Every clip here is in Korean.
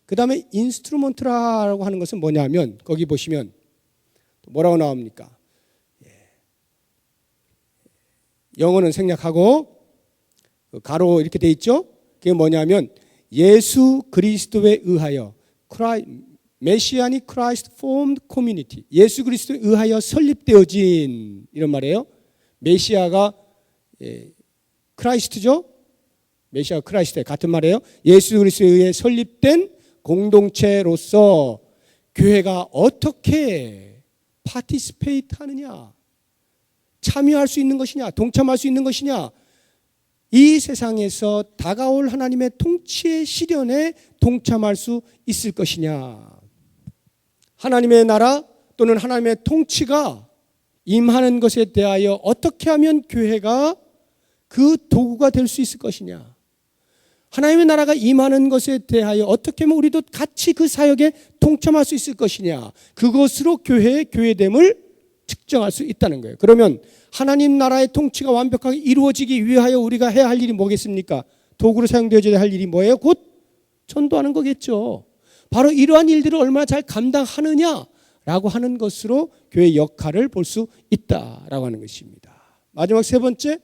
그 다음에 인스트루먼트라고 하는 것은 뭐냐면 거기 보시면 뭐라고 나옵니까? 영어는 생략하고 가로 이렇게 돼 있죠. 그게 뭐냐면 예수 그리스도에 의하여 메시아닉 크라이스트 폼드 커뮤니티, 예수 그리스도에 의하여 설립되어진, 이런 말이에요. 메시아가 크라이스트죠. 메시아가 크라이스트, 같은 말이에요. 예수 그리스도에 의해 설립된 공동체로서 교회가 어떻게 파티스페이트 하느냐, 참여할 수 있는 것이냐, 동참할 수 있는 것이냐, 이 세상에서 다가올 하나님의 통치의 시련에 동참할 수 있을 것이냐, 하나님의 나라 또는 하나님의 통치가 임하는 것에 대하여 어떻게 하면 교회가 그 도구가 될 수 있을 것이냐, 하나님의 나라가 임하는 것에 대하여 어떻게 하면 우리도 같이 그 사역에 동참할 수 있을 것이냐, 그것으로 교회의 교회됨을 측정할 수 있다는 거예요. 그러면 하나님 나라의 통치가 완벽하게 이루어지기 위하여 우리가 해야 할 일이 뭐겠습니까? 도구로 사용되어져야 할 일이 뭐예요? 곧 전도하는 거겠죠. 바로 이러한 일들을 얼마나 잘 감당하느냐라고 하는 것으로 교회의 역할을 볼 수 있다라고 하는 것입니다. 마지막 세 번째,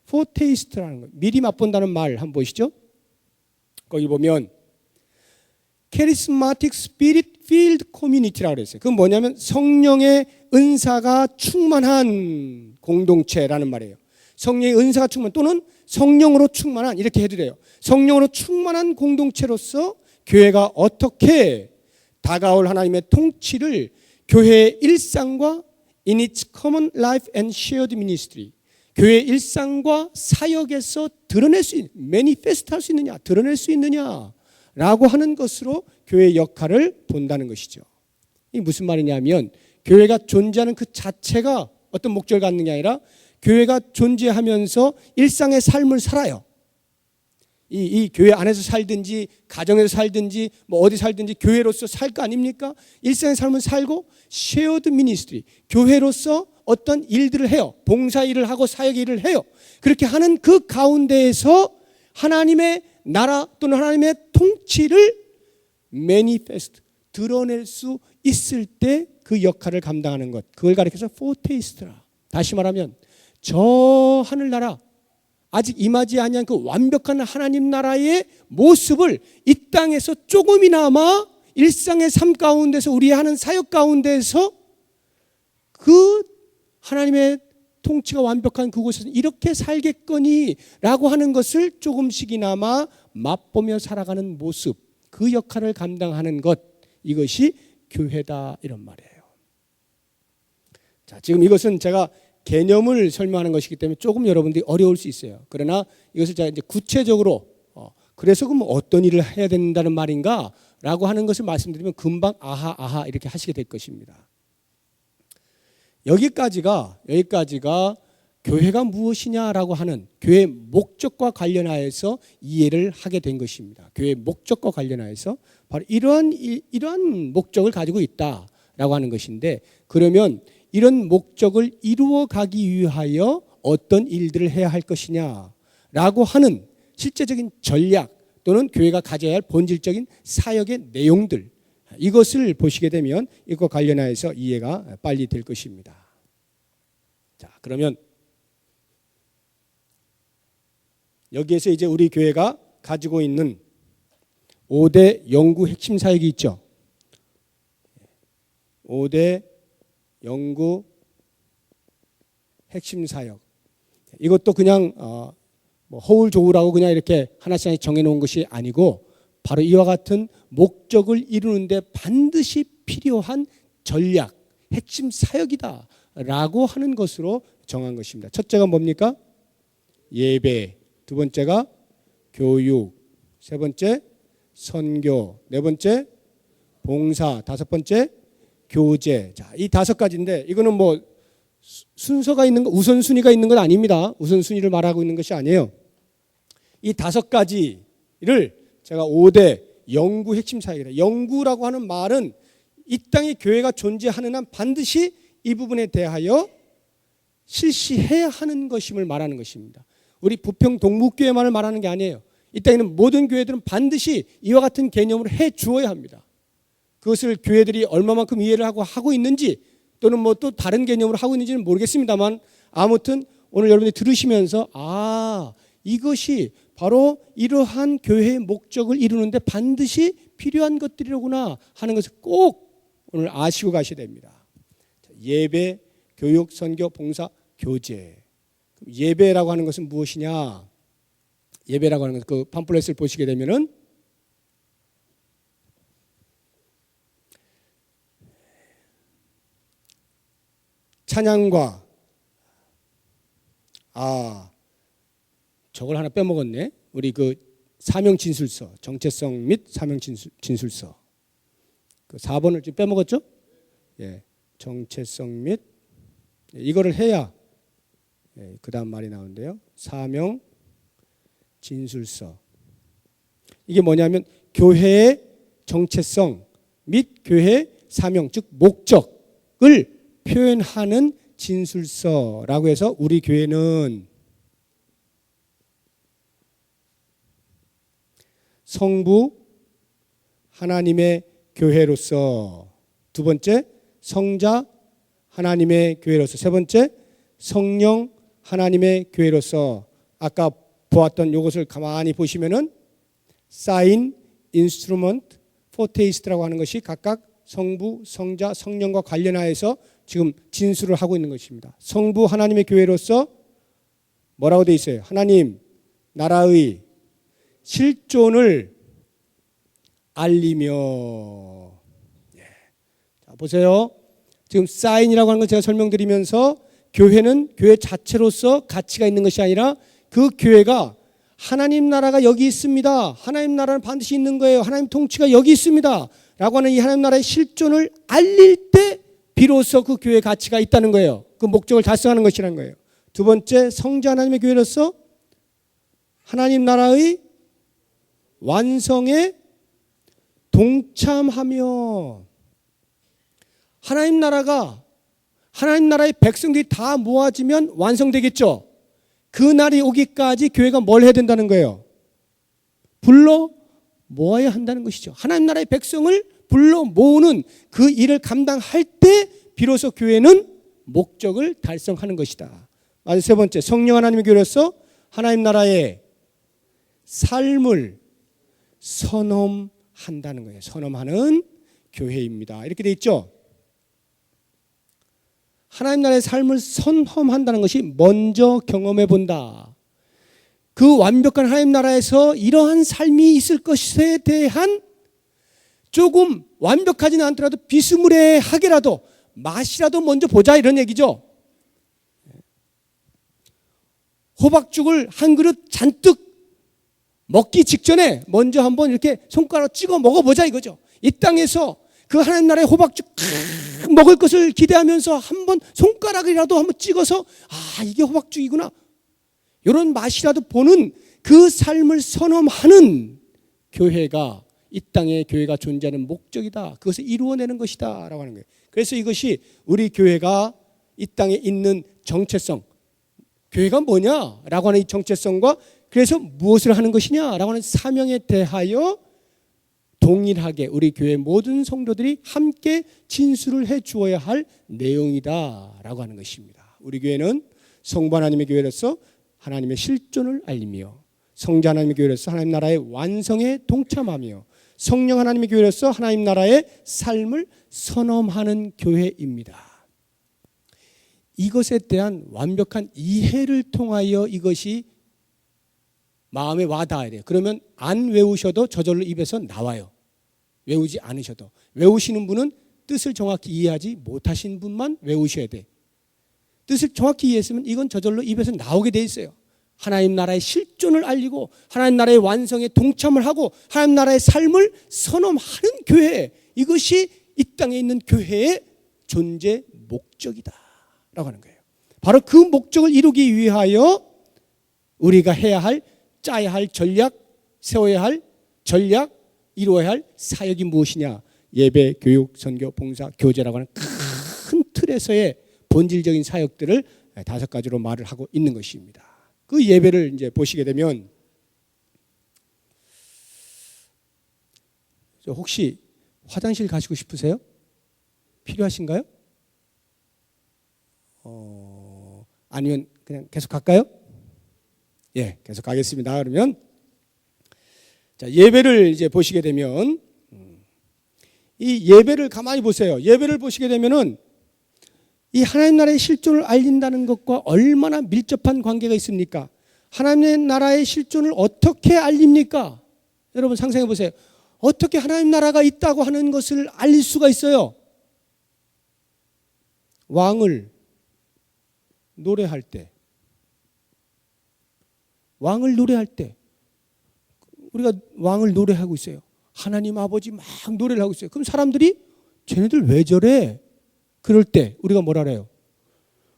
포테이스트라는 거, 미리 맛본다는 말 한번 보시죠. 거기 보면 캐리스마틱 스피릿 필드 커뮤니티라고 그랬어요. 그건 뭐냐면 성령의 은사가 충만한 공동체라는 말이에요. 성령의 은사가 충만, 또는 성령으로 충만한, 이렇게 해도 돼요. 성령으로 충만한 공동체로서 교회가 어떻게 다가올 하나님의 통치를 교회의 일상과 in its common life and shared ministry, 교회의 일상과 사역에서 드러낼 수 있는, 매니페스트 할 수 있느냐, 드러낼 수 있느냐라고 하는 것으로 교회의 역할을 본다는 것이죠. 이게 무슨 말이냐면 교회가 존재하는 그 자체가 어떤 목적을 갖는 게 아니라 교회가 존재하면서 일상의 삶을 살아요. 이 교회 안에서 살든지 가정에서 살든지 뭐 어디 살든지 교회로서 살 거 아닙니까? 일상의 삶을 살고 쉐어드 미니스트리, 교회로서 어떤 일들을 해요. 봉사 일을 하고 사역 일을 해요. 그렇게 하는 그 가운데에서 하나님의 나라 또는 하나님의 통치를 매니페스트, 드러낼 수 있을 때 그 역할을 감당하는 것, 그걸 가리켜서 포테이스트라. 다시 말하면 저 하늘나라, 아직 임하지 아니한 그 완벽한 하나님 나라의 모습을 이 땅에서 조금이나마 일상의 삶 가운데서 우리 하는 사역 가운데서 그 하나님의 통치가 완벽한 그곳에서 이렇게 살겠거니 라고 하는 것을 조금씩이나마 맛보며 살아가는 모습, 그 역할을 감당하는 것, 이것이 교회다, 이런 말이에요. 자, 지금 이것은 제가 개념을 설명하는 것이기 때문에 조금 여러분들이 어려울 수 있어요. 그러나 이것을 제가 이제 구체적으로 그래서 그럼 어떤 일을 해야 된다는 말인가 라고 하는 것을 말씀드리면 금방 아하 이렇게 하시게 될 것입니다. 여기까지가 교회가 무엇이냐라고 하는 교회의 목적과 관련하여서 이해를 하게 된 것입니다. 교회의 목적과 관련하여서 바로 이러한 목적을 가지고 있다라고 하는 것인데, 그러면 이런 목적을 이루어 가기 위하여 어떤 일들을 해야 할 것이냐라고 하는 실제적인 전략 또는 교회가 가져야 할 본질적인 사역의 내용들, 이것을 보시게 되면 이것과 관련하여서 이해가 빨리 될 것입니다. 자, 그러면 여기에서 이제 우리 교회가 가지고 있는 5대 영구 핵심 사역이 있죠. 5대 영구 핵심 사역. 이것도 그냥 허울조울하고 그냥 이렇게 하나씩 정해놓은 것이 아니고 바로 이와 같은 목적을 이루는데 반드시 필요한 전략, 핵심 사역이다라고 하는 것으로 정한 것입니다. 첫째가 뭡니까? 예배. 두 번째가 교육. 세 번째 선교. 네 번째 봉사. 다섯 번째 교제. 자, 이 5가지인데 이거는 뭐 순서가 있는 거, 우선순위가 있는 건 아닙니다. 우선순위를 말하고 있는 것이 아니에요. 이 5가지를 제가 5대 영구 핵심 사역이다. 영구라고 하는 말은 이 땅에 교회가 존재하는 한 반드시 이 부분에 대하여 실시해야 하는 것임을 말하는 것입니다. 우리 부평 동북교회만을 말하는 게 아니에요. 이 땅에 있는 모든 교회들은 반드시 이와 같은 개념으로 해 주어야 합니다. 그것을 교회들이 얼마만큼 이해를 하고 있는지 또는 뭐 또 다른 개념으로 하고 있는지는 모르겠습니다만 아무튼 오늘 여러분들이 들으시면서 이것이 바로 이러한 교회의 목적을 이루는데 반드시 필요한 것들이로구나 하는 것을 꼭 오늘 아시고 가셔야 됩니다. 예배, 교육, 선교, 봉사, 교제. 예배라고 하는 것은 무엇이냐? 예배라고 하는 것, 그 팜플렛을 보시게 되면은 찬양과 저걸 하나 빼먹었네. 우리 그 사명 진술서, 정체성 및 사명 진술서. 그 4번을 좀 빼먹었죠? 예. 정체성 및 이거를 해야 그다음 말이 나오는데요. 사명 진술서. 이게 뭐냐면 교회의 정체성 및 교회의 사명, 즉 목적을 표현하는 진술서라고 해서 우리 교회는 성부 하나님의 교회로서, 두 번째 성자 하나님의 교회로서, 세 번째 성령 하나님의 교회로서, 아까 보았던 이것을 가만히 보시면은 사인, 인스트루먼트, 포테이스트라고 하는 것이 각각 성부, 성자, 성령과 관련하여서 지금 진술을 하고 있는 것입니다. 성부 하나님의 교회로서 뭐라고 되어 있어요? 하나님 나라의 실존을 알리며. 자, 보세요. 지금 사인이라고 하는 걸 제가 설명드리면서 교회는 교회 자체로서 가치가 있는 것이 아니라 그 교회가 하나님 나라가 여기 있습니다. 하나님 나라는 반드시 있는 거예요. 하나님 통치가 여기 있습니다. 라고 하는 이 하나님 나라의 실존을 알릴 때 비로소 그 교회의 가치가 있다는 거예요. 그 목적을 달성하는 것이라는 거예요. 두 번째, 성자 하나님의 교회로서 하나님 나라의 완성에 동참하며, 하나님 나라의 백성들이 다 모아지면 완성되겠죠. 그 날이 오기까지 교회가 뭘 해야 된다는 거예요? 불러 모아야 한다는 것이죠. 하나님 나라의 백성을 불러 모으는 그 일을 감당할 때 비로소 교회는 목적을 달성하는 것이다. 세 번째, 성령 하나님의 교회로서 하나님 나라의 삶을 선험한다는 거예요. 선험하는 교회입니다. 이렇게 돼 있죠. 하나님 나라의 삶을 선험한다는 것이 먼저 경험해 본다. 그 완벽한 하나님 나라에서 이러한 삶이 있을 것에 대한 조금 완벽하지는 않더라도 비스무리하게라도 맛이라도 먼저 보자, 이런 얘기죠. 호박죽을 한 그릇 잔뜩 먹기 직전에 먼저 한번 이렇게 손가락 찍어 먹어보자 이거죠. 이 땅에서 그 하나님 나라의 호박죽 먹을 것을 기대하면서 한번 손가락이라도 한번 찍어서 이게 호박죽이구나, 이런 맛이라도 보는 그 삶을 선험하는 교회가 이 땅에 교회가 존재하는 목적이다. 그것을 이루어내는 것이다 라고 하는 거예요. 그래서 이것이 우리 교회가 이 땅에 있는 정체성, 교회가 뭐냐라고 하는 이 정체성과 그래서 무엇을 하는 것이냐라고 하는 사명에 대하여 동일하게 우리 교회 모든 성도들이 함께 진술을 해 주어야 할 내용이다라고 하는 것입니다. 우리 교회는 성부 하나님의 교회로서 하나님의 실존을 알리며, 성자 하나님의 교회로서 하나님 나라의 완성에 동참하며, 성령 하나님의 교회로서 하나님 나라의 삶을 선험하는 교회입니다. 이것에 대한 완벽한 이해를 통하여 이것이 마음에 와닿아야 돼요. 그러면 안 외우셔도 저절로 입에서 나와요. 외우지 않으셔도. 외우시는 분은 뜻을 정확히 이해하지 못하신 분만 외우셔야 돼. 뜻을 정확히 이해했으면 이건 저절로 입에서 나오게 돼 있어요. 하나님 나라의 실존을 알리고 하나님 나라의 완성에 동참을 하고 하나님 나라의 삶을 선험하는 교회, 이것이 이 땅에 있는 교회의 존재 목적이다 라고 하는 거예요. 바로 그 목적을 이루기 위하여 우리가 해야 할, 짜야 할 전략, 세워야 할 전략, 이루어야 할 사역이 무엇이냐? 예배, 교육, 선교, 봉사, 교제라고 하는 큰 틀에서의 본질적인 사역들을 5가지로 말을 하고 있는 것입니다. 그 예배를 이제 보시게 되면 혹시 화장실 가시고 싶으세요? 필요하신가요? 아니면 그냥 계속 갈까요? 예, 계속 가겠습니다. 그러면 자, 예배를 이제 보시게 되면 이 예배를 가만히 보세요. 예배를 보시게 되면은 이 하나님 나라의 실존을 알린다는 것과 얼마나 밀접한 관계가 있습니까? 하나님의 나라의 실존을 어떻게 알립니까? 여러분 상상해 보세요. 어떻게 하나님 나라가 있다고 하는 것을 알릴 수가 있어요? 왕을 노래할 때, 왕을 노래할 때, 우리가 왕을 노래하고 있어요. 하나님 아버지 막 노래를 하고 있어요. 그럼 사람들이 쟤네들 왜 저래? 그럴 때 우리가 뭐라 그래요?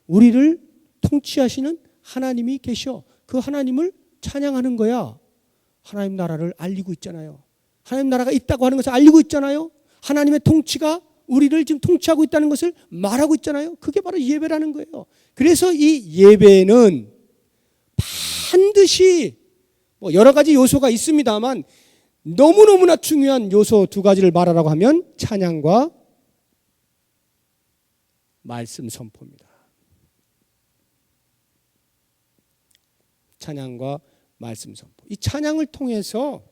우리를 통치하시는 하나님이 계셔. 그 하나님을 찬양하는 거야. 하나님 나라를 알리고 있잖아요. 하나님 나라가 있다고 하는 것을 알리고 있잖아요. 하나님의 통치가 우리를 지금 통치하고 있다는 것을 말하고 있잖아요. 그게 바로 예배라는 거예요. 그래서 이 예배는 반드시 뭐 여러 가지 요소가 있습니다만 너무너무나 중요한 요소 두 가지를 말하라고 하면 찬양과 말씀 선포입니다. 찬양과 말씀 선포. 이 찬양을 통해서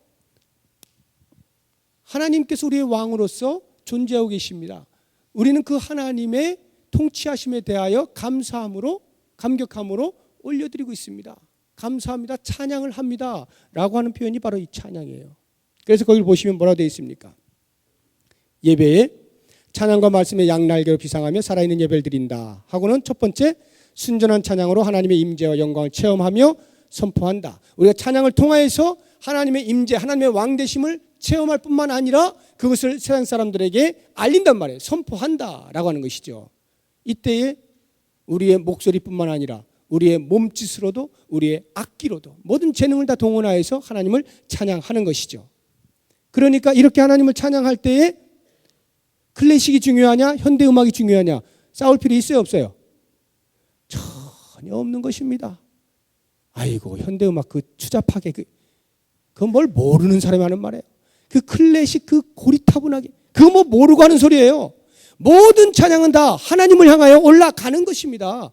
하나님께서 우리의 왕으로서 존재하고 계십니다. 우리는 그 하나님의 통치하심에 대하여 감사함으로 감격함으로 올려드리고 있습니다. 감사합니다. 찬양을 합니다. 라고 하는 표현이 바로 이 찬양이에요. 그래서 거기를 보시면 뭐라고 되어 있습니까? 예배에 찬양과 말씀의 양날개로 비상하며 살아있는 예배를 드린다 하고는 첫 번째 순전한 찬양으로 하나님의 임재와 영광을 체험하며 선포한다. 우리가 찬양을 통하여서 하나님의 임재, 하나님의 왕되심을 체험할 뿐만 아니라 그것을 세상 사람들에게 알린단 말이에요. 선포한다라고 하는 것이죠. 이때에 우리의 목소리뿐만 아니라 우리의 몸짓으로도 우리의 악기로도 모든 재능을 다 동원하여서 하나님을 찬양하는 것이죠. 그러니까 이렇게 하나님을 찬양할 때에 클래식이 중요하냐 현대음악이 중요하냐 싸울 필요 있어요 없어요? 전혀 없는 것입니다. 아이고 현대음악 그 추잡하게 그건 뭘 모르는 사람이 하는 말이에요. 그 클래식 그 고리타분하게 그거 뭐 모르고 하는 소리예요. 모든 찬양은 다 하나님을 향하여 올라가는 것입니다.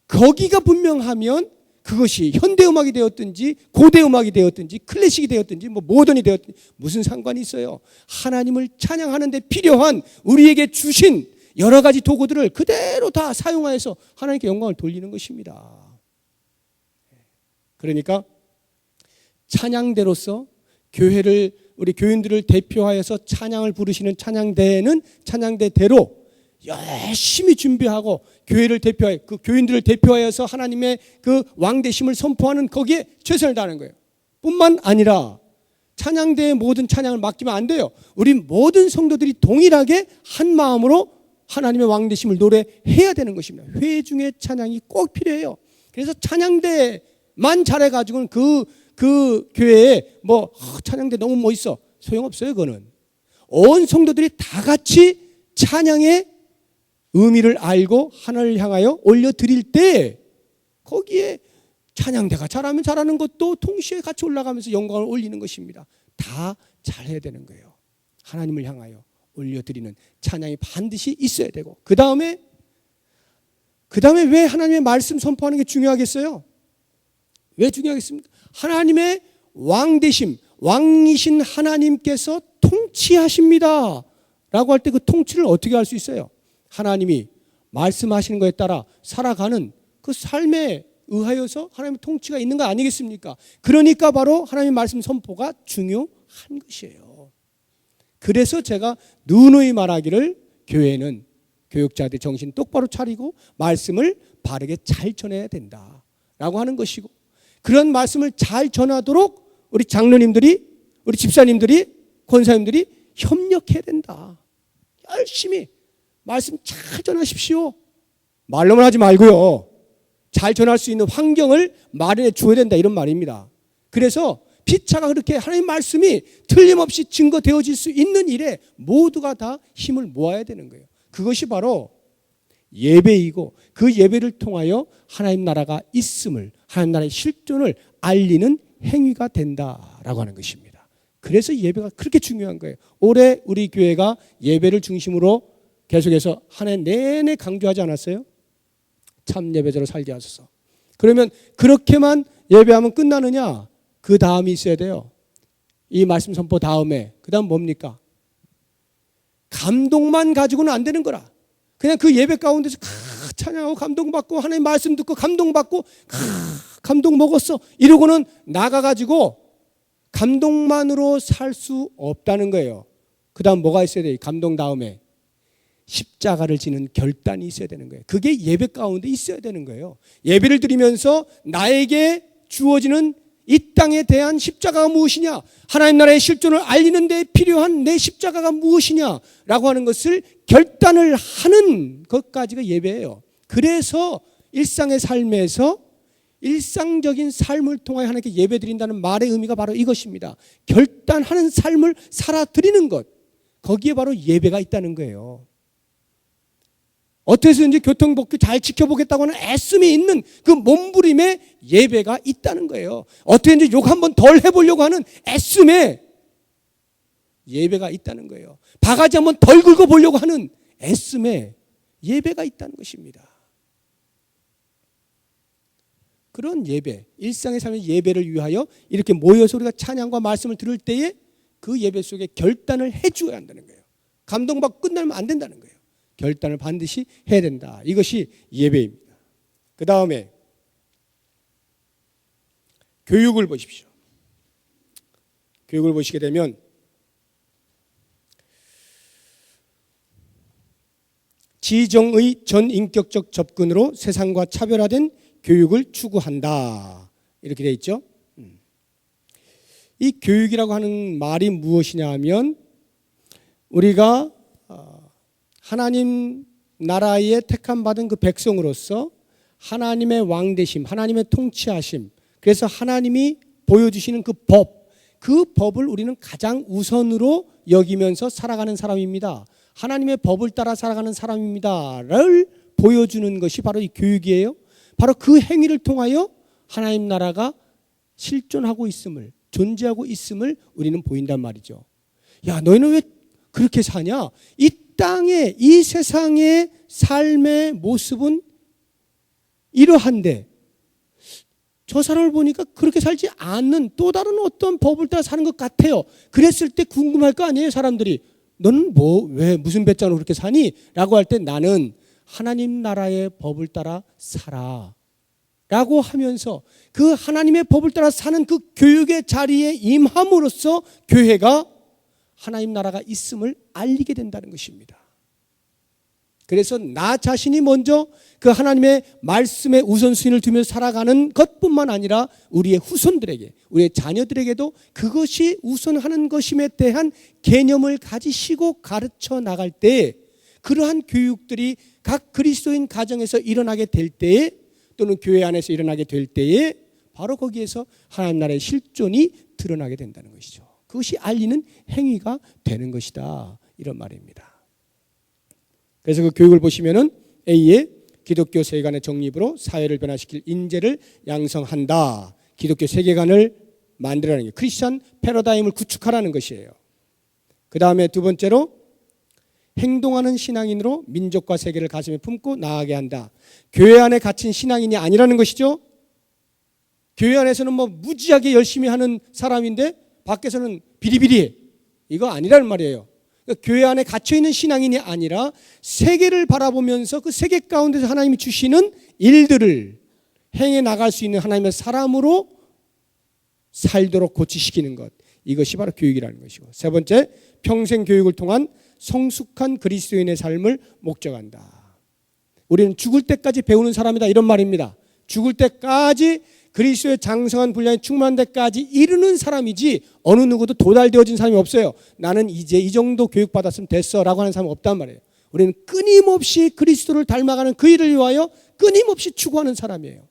거기가 분명하면 그것이 현대음악이 되었든지 고대음악이 되었든지 클래식이 되었든지 뭐 모던이 되었든지 무슨 상관이 있어요. 하나님을 찬양하는 데 필요한 우리에게 주신 여러 가지 도구들을 그대로 다 사용하여서 하나님께 영광을 돌리는 것입니다. 그러니까 찬양대로서 교회를 우리 교인들을 대표하여서 찬양을 부르시는 찬양대회는 찬양대대로 열심히 준비하고 교회를 대표하여 그 교인들을 대표하여서 하나님의 그 왕되심을 선포하는 거기에 최선을 다하는 거예요. 뿐만 아니라 찬양대의 모든 찬양을 맡기면 안 돼요. 우리 모든 성도들이 동일하게 한 마음으로 하나님의 왕되심을 노래해야 되는 것입니다. 회의 중에 찬양이 꼭 필요해요. 그래서 찬양대만 잘해가지고는 그 교회에 뭐 찬양대 너무 멋있어 소용없어요. 그거는 온 성도들이 다 같이 찬양의 의미를 알고 하나님을 향하여 올려드릴 때 거기에 찬양대가 잘하면 잘하는 것도 동시에 같이 올라가면서 영광을 올리는 것입니다. 다 잘해야 되는 거예요. 하나님을 향하여 올려드리는 찬양이 반드시 있어야 되고 그 다음에 왜 하나님의 말씀 선포하는 게 중요하겠어요? 왜 중요하겠습니까? 하나님의 왕되심, 왕이신 하나님께서 통치하십니다 라고 할 때 그 통치를 어떻게 할 수 있어요? 하나님이 말씀하시는 것에 따라 살아가는 그 삶에 의하여서 하나님의 통치가 있는 거 아니겠습니까? 그러니까 바로 하나님의 말씀 선포가 중요한 것이에요. 그래서 제가 누누이 말하기를 교회는 교육자들 정신 똑바로 차리고 말씀을 바르게 잘 전해야 된다라고 하는 것이고 그런 말씀을 잘 전하도록 우리 장로님들이 우리 집사님들이 권사님들이 협력해야 된다. 열심히 말씀 잘 전하십시오. 말로만 하지 말고요. 잘 전할 수 있는 환경을 마련해 줘야 된다 이런 말입니다. 그래서 피차가 그렇게 하나님 말씀이 틀림없이 증거되어질 수 있는 일에 모두가 다 힘을 모아야 되는 거예요. 그것이 바로 예배이고 그 예배를 통하여 하나님 나라가 있음을 하나님 나라의 실존을 알리는 행위가 된다라고 하는 것입니다. 그래서 예배가 그렇게 중요한 거예요. 올해 우리 교회가 예배를 중심으로 계속해서 한 해 내내 강조하지 않았어요? 참 예배자로 살게 하소서. 그러면 그렇게만 예배하면 끝나느냐? 그 다음이 있어야 돼요. 이 말씀 선포 다음에 그 다음 뭡니까? 감동만 가지고는 안 되는 거라. 그냥 그 예배 가운데서 찬양하고 감동받고 하나님 말씀 듣고 감동받고 감동 먹었어 이러고는 나가가지고 감동만으로 살 수 없다는 거예요. 그 다음 뭐가 있어야 돼요? 감동 다음에 십자가를 지는 결단이 있어야 되는 거예요. 그게 예배 가운데 있어야 되는 거예요. 예배를 드리면서 나에게 주어지는 이 땅에 대한 십자가가 무엇이냐, 하나님 나라의 실존을 알리는 데 필요한 내 십자가가 무엇이냐라고 하는 것을 결단을 하는 것까지가 예배예요. 그래서 일상의 삶에서 일상적인 삶을 통하여 하나님께 예배드린다는 말의 의미가 바로 이것입니다. 결단하는 삶을 살아드리는 것, 거기에 바로 예배가 있다는 거예요. 어떻게 해서든지 교통법규 잘 지켜보겠다고 하는 애씀이 있는 그 몸부림에 예배가 있다는 거예요. 어떻게 해서든지 욕 한번 덜 해보려고 하는 애씀에 예배가 있다는 거예요. 바가지 한번 덜 긁어보려고 하는 애씀에 예배가 있다는 것입니다. 그런 예배, 일상의 삶의 예배를 위하여 이렇게 모여서 우리가 찬양과 말씀을 들을 때에 그 예배 속에 결단을 해줘야 한다는 거예요. 감동받고 끝나면 안 된다는 거예요. 결단을 반드시 해야 된다. 이것이 예배입니다. 그 다음에 교육을 보십시오. 교육을 보시게 되면 지정의 전인격적 접근으로 세상과 차별화된 교육을 추구한다. 이렇게 되어 있죠. 이 교육이라고 하는 말이 무엇이냐 하면 우리가 하나님 나라에 택함받은 그 백성으로서 하나님의 왕되심, 하나님의 통치하심, 그래서 하나님이 보여주시는 그 법을 우리는 가장 우선으로 여기면서 살아가는 사람입니다. 하나님의 법을 따라 살아가는 사람입니다를 보여주는 것이 바로 이 교육이에요. 바로 그 행위를 통하여 하나님 나라가 실존하고 있음을, 존재하고 있음을 우리는 보인단 말이죠. 야, 너희는 왜 그렇게 사냐? 이 땅의, 이 세상의 삶의 모습은 이러한데 저 사람을 보니까 그렇게 살지 않는 또 다른 어떤 법을 따라 사는 것 같아요. 그랬을 때 궁금할 거 아니에요, 사람들이. 너는 왜 무슨 배짱으로 그렇게 사니? 라고 할 때 나는 하나님 나라의 법을 따라 살아 라고 하면서 그 하나님의 법을 따라 사는 그 교육의 자리에 임함으로써 교회가 하나님 나라가 있음을 알리게 된다는 것입니다. 그래서 나 자신이 먼저 그 하나님의 말씀에 우선순위를 두면서 살아가는 것뿐만 아니라 우리의 후손들에게, 우리의 자녀들에게도 그것이 우선하는 것임에 대한 개념을 가지시고 가르쳐 나갈 때 그러한 교육들이 각 그리스도인 가정에서 일어나게 될 때에 또는 교회 안에서 일어나게 될 때에 바로 거기에서 하나님 나라의 실존이 드러나게 된다는 것이죠. 그것이 알리는 행위가 되는 것이다. 이런 말입니다. 그래서 그 교육을 보시면은 A의 기독교 세계관의 정립으로 사회를 변화시킬 인재를 양성한다. 기독교 세계관을 만들어내는 게 크리스천 패러다임을 구축하라는 것이에요. 그 다음에 두 번째로 행동하는 신앙인으로 민족과 세계를 가슴에 품고 나아가게 한다. 교회 안에 갇힌 신앙인이 아니라는 것이죠. 교회 안에서는 무지하게 열심히 하는 사람인데 밖에서는 비리비리해. 이거 아니라는 말이에요. 그러니까 교회 안에 갇혀있는 신앙인이 아니라 세계를 바라보면서 그 세계 가운데서 하나님이 주시는 일들을 행해 나갈 수 있는 하나님의 사람으로 살도록 고치시키는 것. 이것이 바로 교육이라는 것이고, 세 번째, 평생 교육을 통한 성숙한 그리스도인의 삶을 목적한다. 우리는 죽을 때까지 배우는 사람이다, 이런 말입니다. 죽을 때까지 그리스도의 장성한 분량에 충만한 데까지 이르는 사람이지 어느 누구도 도달되어진 사람이 없어요. 나는 이제 이 정도 교육받았으면 됐어 라고 하는 사람은 없단 말이에요. 우리는 끊임없이 그리스도를 닮아가는 그 일을 위하여 끊임없이 추구하는 사람이에요.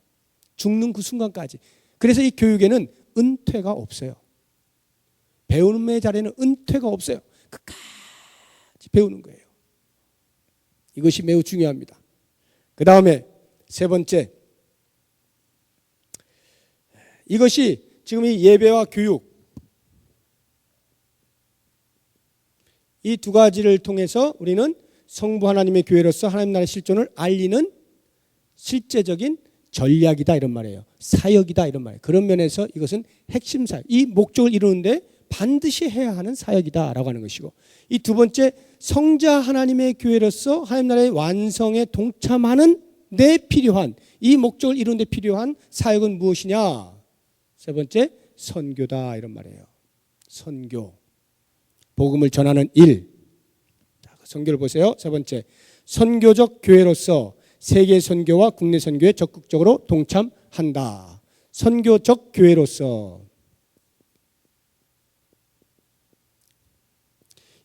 죽는 그 순간까지. 그래서 이 교육에는 은퇴가 없어요. 배우는 자리에는 은퇴가 없어요. 끝까지 배우는 거예요. 이것이 매우 중요합니다. 그 다음에 세 번째, 이것이 지금 이 예배와 교육, 이 두 가지를 통해서 우리는 성부 하나님의 교회로서 하나님 나라의 실존을 알리는 실제적인 전략이다 이런 말이에요. 사역이다 이런 말이에요. 그런 면에서 이것은 핵심 사역, 이 목적을 이루는데 반드시 해야 하는 사역이다라고 하는 것이고, 이 두 번째, 성자 하나님의 교회로서 하나님 나라의 완성에 동참하는 데 필요한, 이 목적을 이루는 데 필요한 사역은 무엇이냐? 세 번째, 선교다 이런 말이에요. 선교, 복음을 전하는 일. 선교를 보세요. 세 번째, 선교적 교회로서 세계 선교와 국내 선교에 적극적으로 동참한다. 선교적 교회로서.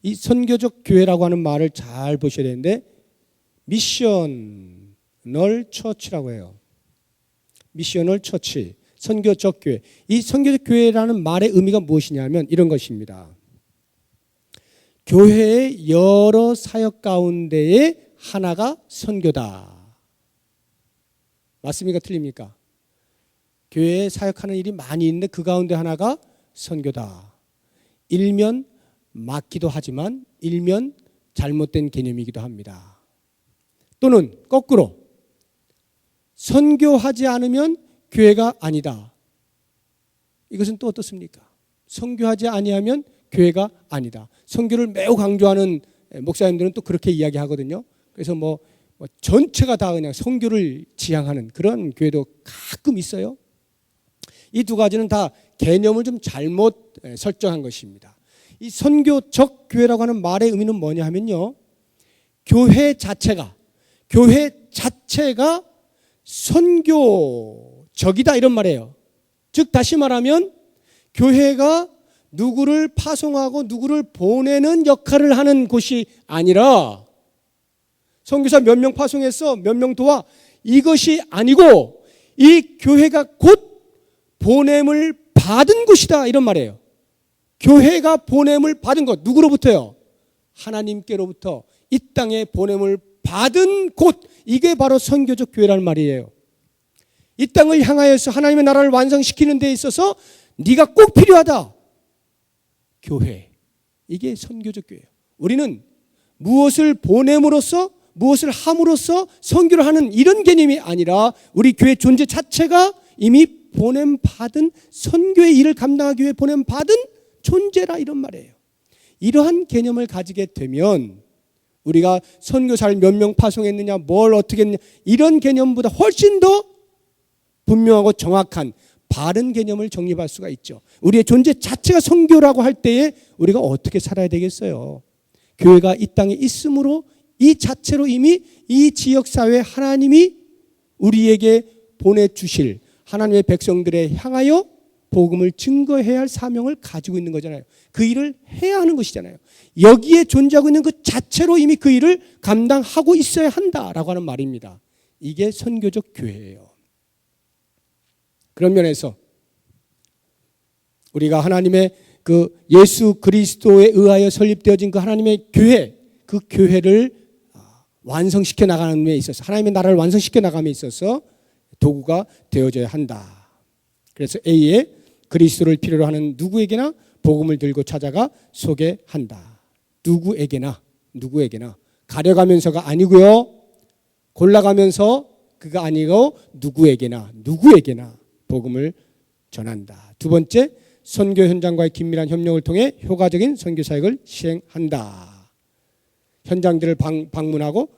이 선교적 교회라고 하는 말을 잘 보셔야 되는데, 미셔널 처치라고 해요. 미셔널 처치, 선교적 교회. 이 선교적 교회라는 말의 의미가 무엇이냐면 이런 것입니다. 교회의 여러 사역 가운데의 하나가 선교다. 맞습니까? 틀립니까? 교회에 사역하는 일이 많이 있는데 그 가운데 하나가 선교다. 일면 맞기도 하지만 일면 잘못된 개념이기도 합니다. 또는 거꾸로 선교하지 않으면 교회가 아니다. 이것은 또 어떻습니까? 선교하지 아니하면 교회가 아니다. 선교를 매우 강조하는 목사님들은 또 그렇게 이야기하거든요. 그래서 뭐 전체가 다 그냥 선교를 지향하는 그런 교회도 가끔 있어요. 이 두 가지는 다 개념을 좀 잘못 설정한 것입니다. 이 선교적 교회라고 하는 말의 의미는 뭐냐 하면요, 교회 자체가 선교적이다 이런 말이에요. 즉 다시 말하면 교회가 누구를 파송하고 누구를 보내는 역할을 하는 곳이 아니라, 선교사 몇 명 파송했어, 몇 명 도와, 이것이 아니고 이 교회가 곧 보냄을 받은 곳이다 이런 말이에요. 교회가 보냄을 받은 것, 누구로부터요? 하나님께로부터 이 땅에 보냄을 받은 곳, 이게 바로 선교적 교회라는 말이에요. 이 땅을 향하여서 하나님의 나라를 완성시키는 데 있어서 네가 꼭 필요하다. 교회, 이게 선교적 교회예요. 우리는 무엇을 보냄으로써, 무엇을 함으로써 선교를 하는 이런 개념이 아니라 우리 교회 존재 자체가 이미 보냄받은, 선교의 일을 감당하기 위해 보냄받은 존재라 이런 말이에요. 이러한 개념을 가지게 되면 우리가 선교사를 몇 명 파송했느냐, 뭘 어떻게 했느냐, 이런 개념보다 훨씬 더 분명하고 정확한 바른 개념을 정립할 수가 있죠. 우리의 존재 자체가 선교라고 할 때에 우리가 어떻게 살아야 되겠어요? 교회가 이 땅에 있으므로 이 자체로 이미 이 지역사회에 하나님이 우리에게 보내주실 하나님의 백성들에 향하여 복음을 증거해야 할 사명을 가지고 있는 거잖아요. 그 일을 해야 하는 것이잖아요. 여기에 존재하고 있는 그 자체로 이미 그 일을 감당하고 있어야 한다라고 하는 말입니다. 이게 선교적 교회예요. 그런 면에서 우리가 하나님의 그 예수 그리스도에 의하여 설립되어진 그 하나님의 교회, 그 교회를 완성시켜 나가는 데 있어서, 하나님의 나라를 완성시켜 나감에 있어서 도구가 되어져야 한다. 그래서 A에 그리스도를 필요로 하는 누구에게나 복음을 들고 찾아가 소개한다. 누구에게나 가려가면서가 아니고요, 골라가면서 그가 아니고 누구에게나 복음을 전한다. 두 번째, 선교 현장과의 긴밀한 협력을 통해 효과적인 선교 사역을 시행한다. 현장들을 방문하고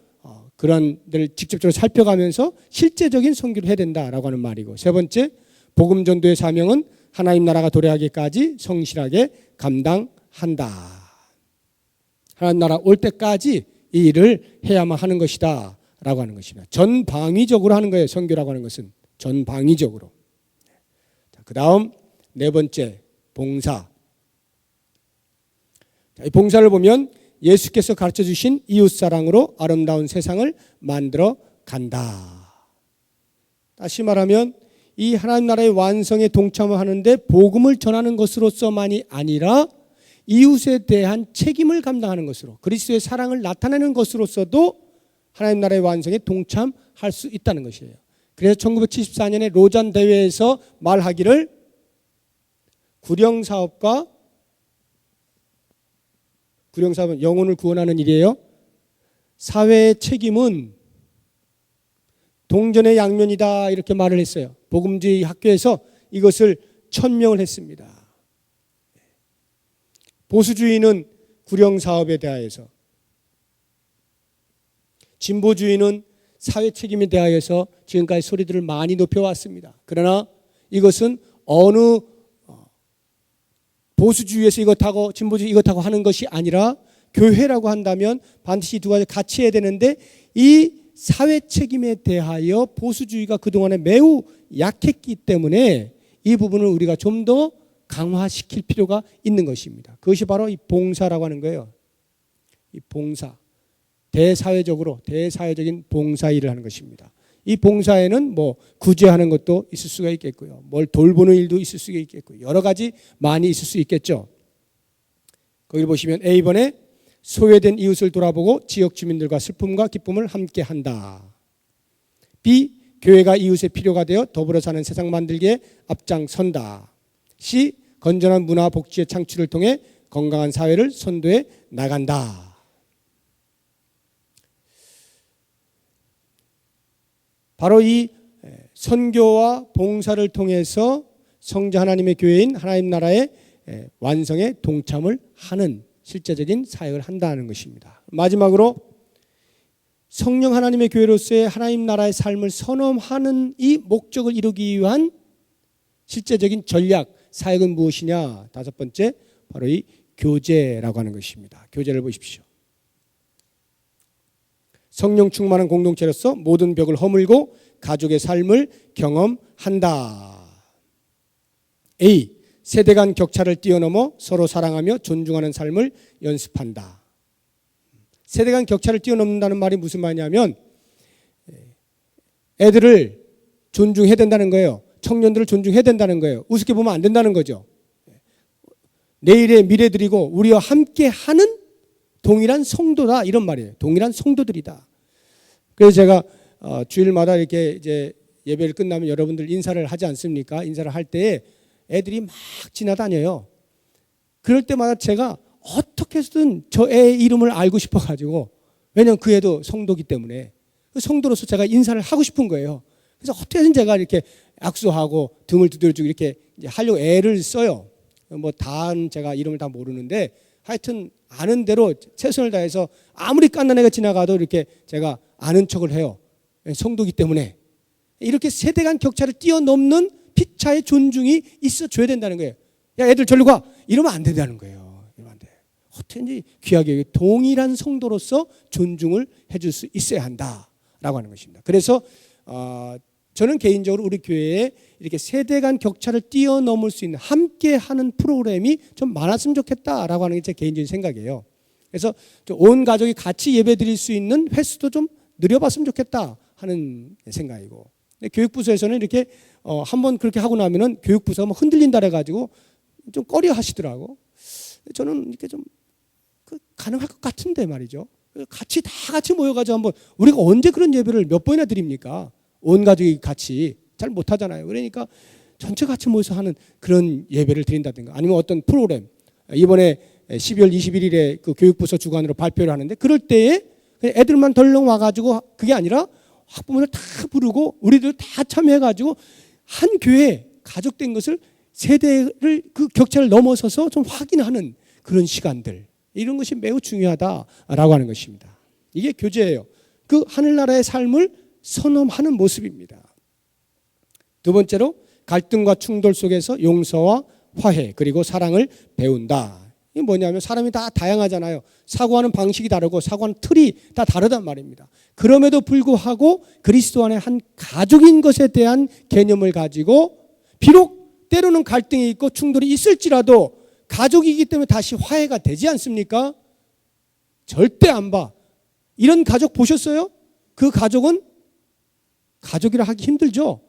그런 데를 직접적으로 살펴가면서 실제적인 선교를 해야 된다라고 하는 말이고, 세 번째, 복음 전도의 사명은 하나님 나라가 도래하기까지 성실하게 감당한다. 하나님 나라 올 때까지 이 일을 해야만 하는 것이다 라고 하는 것입니다. 전방위적으로 하는 거예요. 선교라고 하는 것은 전방위적으로. 그 다음 네 번째, 봉사. 이 봉사를 보면 예수께서 가르쳐 주신 이웃사랑으로 아름다운 세상을 만들어 간다. 다시 말하면 이 하나님 나라의 완성에 동참을 하는데 복음을 전하는 것으로서만이 아니라 이웃에 대한 책임을 감당하는 것으로, 그리스도의 사랑을 나타내는 것으로서도 하나님 나라의 완성에 동참할 수 있다는 것이에요. 그래서 1974년에 로잔 대회에서 말하기를 구령사업과 구령사업은 영혼을 구원하는 일이에요. 사회의 책임은 동전의 양면이다 이렇게 말을 했어요. 복음주의 학교에서 이것을 천명을 했습니다. 보수주의는 구령사업에 대하여서, 진보주의는 사회 책임에 대하여서 지금까지 소리들을 많이 높여왔습니다. 그러나 이것은 어느 보수주의에서 이것하고 진보주의 이것하고 하는 것이 아니라 교회라고 한다면 반드시 두 가지 같이 해야 되는데, 이 사회 책임에 대하여 보수주의가 그동안에 매우 약했기 때문에 이 부분을 우리가 좀 더 강화시킬 필요가 있는 것입니다. 그것이 바로 이 봉사라고 하는 거예요. 이 봉사, 대사회적인 봉사 일을 하는 것입니다. 이 봉사에는 뭐 구제하는 것도 있을 수가 있겠고요, 뭘 돌보는 일도 있을 수가 있겠고요, 여러 가지 많이 있을 수 있겠죠. 거기 보시면 A번에 소외된 이웃을 돌아보고 지역 주민들과 슬픔과 기쁨을 함께 한다. B, 교회가 이웃의 필요가 되어 더불어 사는 세상 만들기에 앞장선다. C, 건전한 문화 복지의 창출을 통해 건강한 사회를 선도해 나간다. 바로 이 선교와 봉사를 통해서 성자 하나님의 교회인 하나님 나라의 완성에 동참을 하는 실제적인 사역을 한다는 것입니다. 마지막으로 성령 하나님의 교회로서의 하나님 나라의 삶을 선험하는 이 목적을 이루기 위한 실제적인 전략, 사역은 무엇이냐? 다섯 번째, 바로 이 교제라고 하는 것입니다. 교제를 보십시오. 성령 충만한 공동체로서 모든 벽을 허물고 가족의 삶을 경험한다. A, 세대 간 격차를 뛰어넘어 서로 사랑하며 존중하는 삶을 연습한다. 세대 간 격차를 뛰어넘는다는 말이 무슨 말이냐면 애들을 존중해야 된다는 거예요. 청년들을 존중해야 된다는 거예요. 우습게 보면 안 된다는 거죠. 내일의 미래들이고 우리와 함께 하는 동일한 성도다 이런 말이에요. 동일한 성도들이다. 그래서 제가 주일마다 이렇게 이제 예배를 끝나면 여러분들 인사를 하지 않습니까? 인사를 할 때에 애들이 막 지나다녀요. 그럴 때마다 제가 어떻게 해서든 저 애의 이름을 알고 싶어가지고, 왜냐면 그 애도 성도기 때문에 성도로서 제가 인사를 하고 싶은 거예요. 그래서 어떻게든 제가 이렇게 악수하고 등을 두드려주고 이렇게 이제 하려고 애를 써요. 뭐 다는 제가 이름을 다 모르는데 하여튼 아는 대로 최선을 다해서 아무리 깐난 애가 지나가도 이렇게 제가 아는 척을 해요. 성도기 때문에. 이렇게 세대 간 격차를 뛰어넘는 피차의 존중이 있어줘야 된다는 거예요. 야, 애들 저리로 가. 이러면 안 된다는 거예요. 이러면 안 돼. 어떻게든지 귀하게 동일한 성도로서 존중을 해줄 수 있어야 한다라고 하는 것입니다. 그래서 저는 개인적으로 우리 교회에 이렇게 세대 간 격차를 뛰어넘을 수 있는 함께하는 프로그램이 좀 많았으면 좋겠다라고 하는 게 제 개인적인 생각이에요. 그래서 온 가족이 같이 예배드릴 수 있는 횟수도 좀 늘려봤으면 좋겠다 하는 생각이고, 교육부서에서는 이렇게 한번 그렇게 하고 나면은 교육부서가 뭐 흔들린다 해가지고 좀 꺼려 하시더라고. 저는 이렇게 좀 가능할 것 같은데 말이죠. 다 같이 모여가지고 한번, 우리가 언제 그런 예배를 몇 번이나 드립니까? 온 가족이 같이 잘 못하잖아요. 그러니까 전체 같이 모여서 하는 그런 예배를 드린다든가, 아니면 어떤 프로그램, 이번에 12월 21일에 그 교육부서 주관으로 발표를 하는데, 그럴 때에 애들만 덜렁 와가지고, 그게 아니라 학부모들 다 부르고 우리들 다 참여해가지고 한 교회 가족된 것을, 세대를 그 격차를 넘어서서 좀 확인하는 그런 시간들, 이런 것이 매우 중요하다라고 하는 것입니다. 이게 교제예요. 그 하늘나라의 삶을 선험하는 모습입니다. 두 번째로 갈등과 충돌 속에서 용서와 화해 그리고 사랑을 배운다. 이게 뭐냐면 사람이 다 다양하잖아요. 사고하는 방식이 다르고 사고하는 틀이 다 다르단 말입니다. 그럼에도 불구하고 그리스도 안에 한 가족인 것에 대한 개념을 가지고, 비록 때로는 갈등이 있고 충돌이 있을지라도 가족이기 때문에 다시 화해가 되지 않습니까? 절대 안 봐. 이런 가족 보셨어요? 그 가족은 가족이라 하기 힘들죠.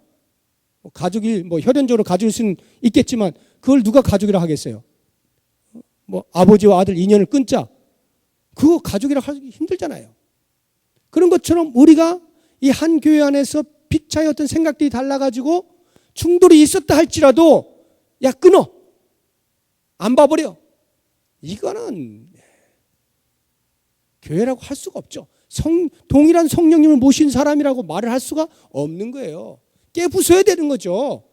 가족이 뭐 혈연적으로 가족일 수는 있겠지만 그걸 누가 가족이라 하겠어요? 뭐 아버지와 아들 인연을 끊자, 그거 가족이라 하기 힘들잖아요. 그런 것처럼 우리가 이 한 교회 안에서 피차의 어떤 생각들이 달라가지고 충돌이 있었다 할지라도 야 끊어, 안 봐버려, 이거는 교회라고 할 수가 없죠. 동일한 성령님을 모신 사람이라고 말을 할 수가 없는 거예요. 깨부숴야 되는 거죠.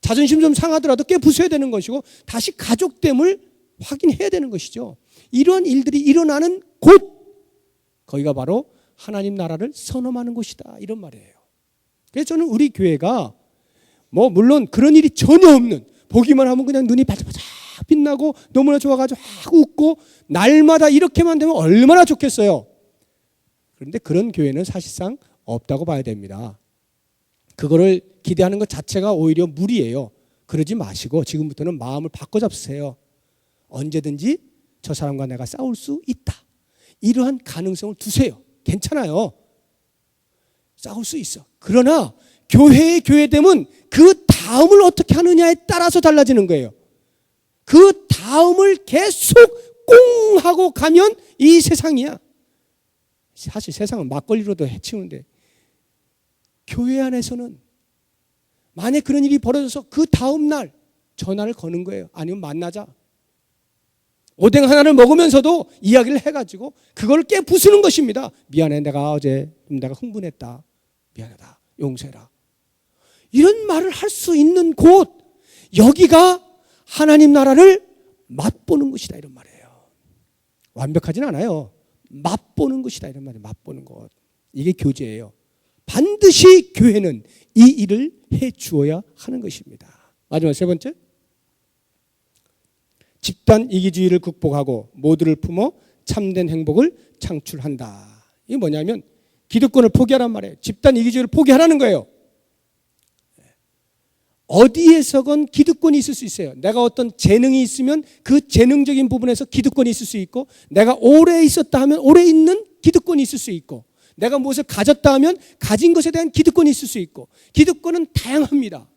자존심 좀 상하더라도 깨부숴야 되는 것이고 다시 가족됨을 확인해야 되는 것이죠. 이런 일들이 일어나는 곳, 거기가 바로 하나님 나라를 선언하는 곳이다, 이런 말이에요. 그래서 저는 우리 교회가 물론 그런 일이 전혀 없는, 보기만 하면 그냥 눈이 바짝바짝 빛나고 너무나 좋아가지고 웃고 날마다 이렇게만 되면 얼마나 좋겠어요. 그런데 그런 교회는 사실상 없다고 봐야 됩니다. 그거를 기대하는 것 자체가 오히려 무리예요. 그러지 마시고 지금부터는 마음을 바꿔 잡으세요. 언제든지 저 사람과 내가 싸울 수 있다, 이러한 가능성을 두세요. 괜찮아요. 싸울 수 있어. 그러나 교회의 교회됨은 그 다음을 어떻게 하느냐에 따라서 달라지는 거예요. 그 다음을 계속 꽁 하고 가면 이 세상이야. 사실 세상은 막걸리로도 해치우는데, 교회 안에서는 만약 그런 일이 벌어져서 그 다음 날 전화를 거는 거예요. 아니면 만나자. 오뎅 하나를 먹으면서도 이야기를 해가지고 그걸 깨부수는 것입니다. 미안해, 내가 어제 내가 흥분했다, 미안하다, 용서해라. 이런 말을 할 수 있는 곳, 여기가 하나님 나라를 맛보는 것이다, 이런 말이에요. 완벽하진 않아요. 맛보는 것이다, 이런 말이에요. 맛보는 것. 이게 교제예요. 반드시 교회는 이 일을 해 주어야 하는 것입니다. 마지막 세 번째, 집단 이기주의를 극복하고 모두를 품어 참된 행복을 창출한다. 이게 뭐냐면 기득권을 포기하란 말이에요. 집단 이기주의를 포기하라는 거예요. 어디에서건 기득권이 있을 수 있어요. 내가 어떤 재능이 있으면 그 재능적인 부분에서 기득권이 있을 수 있고, 내가 오래 있었다 하면 오래 있는 기득권이 있을 수 있고, 내가 무엇을 가졌다 하면 가진 것에 대한 기득권이 있을 수 있고, 기득권은 다양합니다.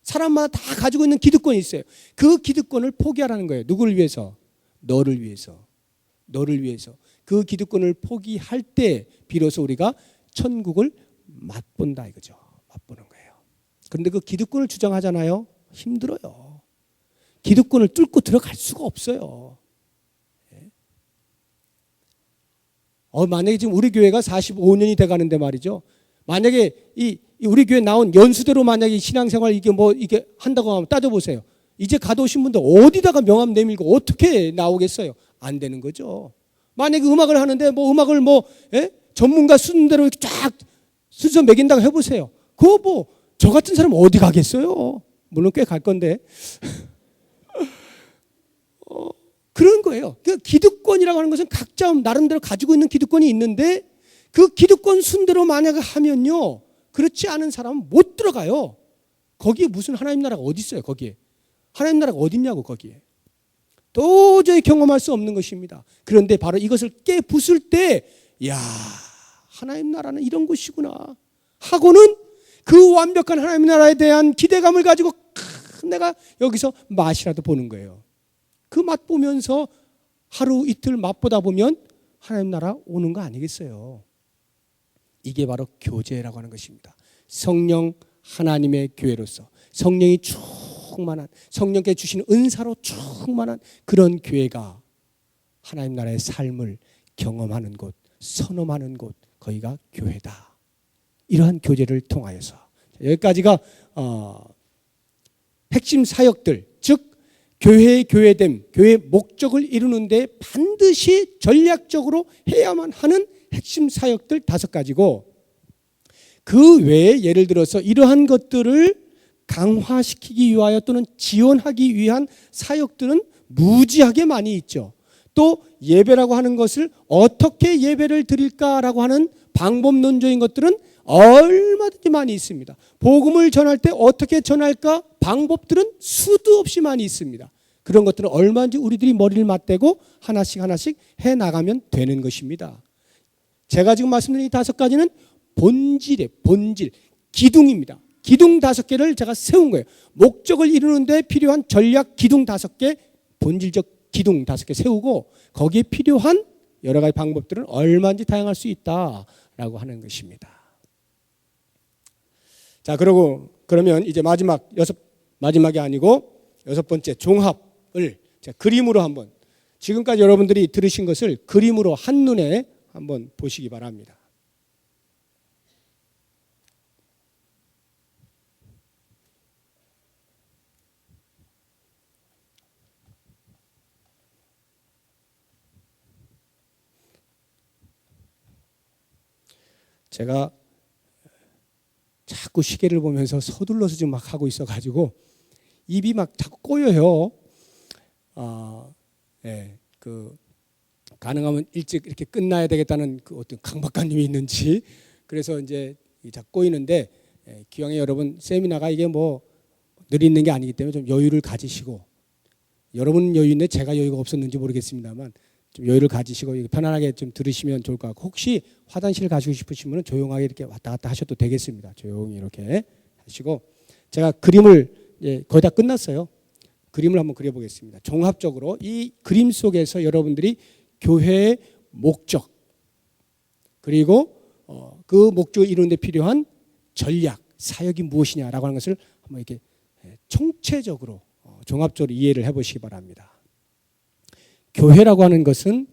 사람마다 다 가지고 있는 기득권이 있어요. 그 기득권을 포기하라는 거예요. 누구를 위해서? 너를 위해서. 너를 위해서. 그 기득권을 포기할 때 비로소 우리가 천국을 맛본다, 이거죠. 맛보는 거예요. 그런데 그 기득권을 주장하잖아요. 힘들어요. 기득권을 뚫고 들어갈 수가 없어요. 만약에 지금 우리 교회가 45년이 돼 가는데 말이죠. 만약에 이 우리 교회 나온 연수대로 만약에 신앙생활 이게 한다고 하면 따져보세요. 이제 가둬오신 분들 어디다가 명함 내밀고 어떻게 나오겠어요? 안 되는 거죠. 만약에 음악을 하는데 음악을 전문가 순대로 쫙 순서 매긴다고 해보세요. 그거 저 같은 사람 어디 가겠어요? 물론 꽤 갈 건데. 그런 거예요. 그 기득권이라고 하는 것은 각자 나름대로 가지고 있는 기득권이 있는데, 그 기득권 순대로 만약에 하면요, 그렇지 않은 사람은 못 들어가요. 거기에 무슨 하나님 나라가 어디 있어요? 거기에 하나님 나라가 어디 있냐고. 거기에 도저히 경험할 수 없는 것입니다. 그런데 바로 이것을 깨부술 때, 야, 하나님 나라는 이런 곳이구나 하고는 그 완벽한 하나님 나라에 대한 기대감을 가지고 내가 여기서 맛이라도 보는 거예요. 그 맛 보면서 하루 이틀 맛보다 보면 하나님 나라 오는 거 아니겠어요? 이게 바로 교제라고 하는 것입니다. 성령 하나님의 교회로서 성령이 충만한, 성령께 주시는 은사로 충만한 그런 교회가 하나님 나라의 삶을 경험하는 곳, 선험하는 곳, 거기가 교회다. 이러한 교제를 통하여서 여기까지가 핵심 사역들, 즉 교회의 교회됨, 교회의 목적을 이루는데 반드시 전략적으로 해야만 하는 핵심 사역들 5가지고, 그 외에 예를 들어서 이러한 것들을 강화시키기 위하여 또는 지원하기 위한 사역들은 무지하게 많이 있죠. 또 예배라고 하는 것을 어떻게 예배를 드릴까라고 하는 방법론적인 것들은 얼마든지 많이 있습니다. 복음을 전할 때 어떻게 전할까 방법들은 수도 없이 많이 있습니다. 그런 것들은 얼마든지 우리들이 머리를 맞대고 하나씩 해나가면 되는 것입니다. 제가 지금 말씀드린 이 5가지는 본질, 기둥입니다. 기둥 5개를 제가 세운 거예요. 목적을 이루는데 필요한 전략 기둥 5개, 본질적 기둥 5개 세우고, 거기에 필요한 여러 가지 방법들은 얼마든지 다양할 수 있다라고 하는 것입니다. 자, 그러면 이제 마지막이 아니고 6번째 종합을 제가 그림으로 한번, 지금까지 여러분들이 들으신 것을 그림으로 한눈에 한번 보시기 바랍니다. 제가 자꾸 시계를 보면서 서둘러서 지금 막 하고 있어가지고 입이 막 자꾸 꼬여요. 가능하면 일찍 이렇게 끝나야 되겠다는 그 어떤 강박관념이 있는지 그래서 이제 자꾸 꼬이는데 기왕에 여러분 세미나가 이게 뭐 늘 있는 게 아니기 때문에 좀 여유를 가지시고 여러분 여유 있는데 제가 여유가 없었는지 모르겠습니다만 좀 여유를 가지시고 편안하게 좀 들으시면 좋을 것 같고 혹시 화장실 가시고 싶으시면 조용하게 이렇게 왔다 갔다 하셔도 되겠습니다. 조용히 이렇게 하시고 제가 그림을 거의 다 끝났어요. 그림을 한번 그려보겠습니다. 종합적으로 이 그림 속에서 여러분들이 교회의 목적 그리고 그 목적을 이루는 데 필요한 전략, 사역이 무엇이냐라고 하는 것을 한번 이렇게 총체적으로 종합적으로 이해를 해보시기 바랍니다. 교회라고 하는 것은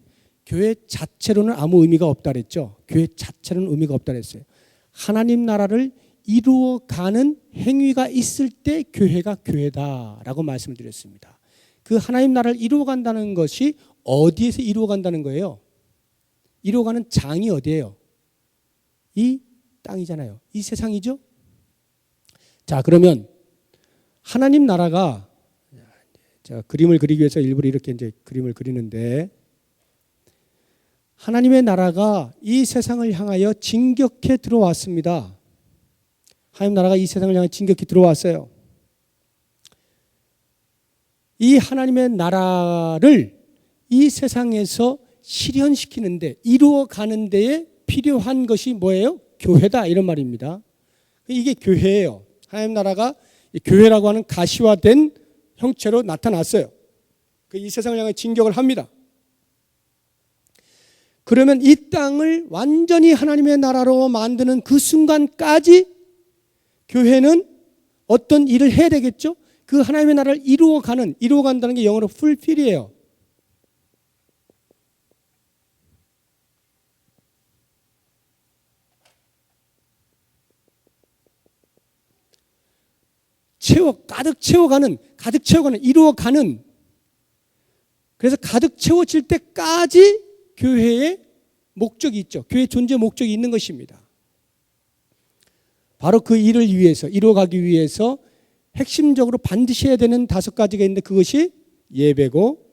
교회 자체로는 아무 의미가 없다 그랬죠. 교회 자체로는 의미가 없다 그랬어요. 하나님 나라를 이루어가는 행위가 있을 때 교회가 교회다라고 말씀을 드렸습니다. 그 하나님 나라를 이루어간다는 것이 어디에서 이루어간다는 거예요? 이루어가는 장이 어디예요? 이 땅이잖아요. 이 세상이죠. 자, 그러면 하나님 나라가 제가 그림을 그리기 위해서 일부러 이렇게 이제 그림을 그리는데 하나님의 나라가 이 세상을 향하여 진격해 들어왔습니다. 하나님 나라가 이 세상을 향해 진격해 들어왔어요. 이 하나님의 나라를 이 세상에서 실현시키는데 이루어가는 데에 필요한 것이 뭐예요? 교회다 이런 말입니다. 이게 교회예요. 하나님 나라가 교회라고 하는 가시화된 형체로 나타났어요. 이 세상을 향해 진격을 합니다. 그러면 이 땅을 완전히 하나님의 나라로 만드는 그 순간까지 교회는 어떤 일을 해야 되겠죠? 그 하나님의 나라를 이루어간다는 게 영어로 fulfill이에요. 가득 채워가는, 이루어가는. 그래서 가득 채워질 때까지 교회의 목적이 있죠. 교회의 존재 목적이 있는 것입니다. 바로 그 일을 위해서, 이루어가기 위해서 핵심적으로 반드시 해야 되는 5가지가 있는데 그것이 예배고,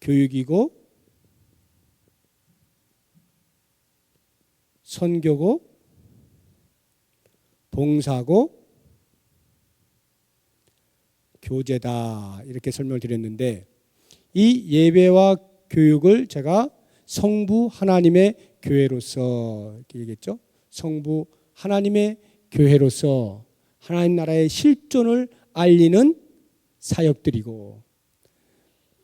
교육이고, 선교고, 봉사고, 교제다 이렇게 설명을 드렸는데 이 예배와 교육을 제가 성부 하나님의 교회로서 이렇게 얘기했죠. 성부 하나님의 교회로서 하나님 나라의 실존을 알리는 사역들이고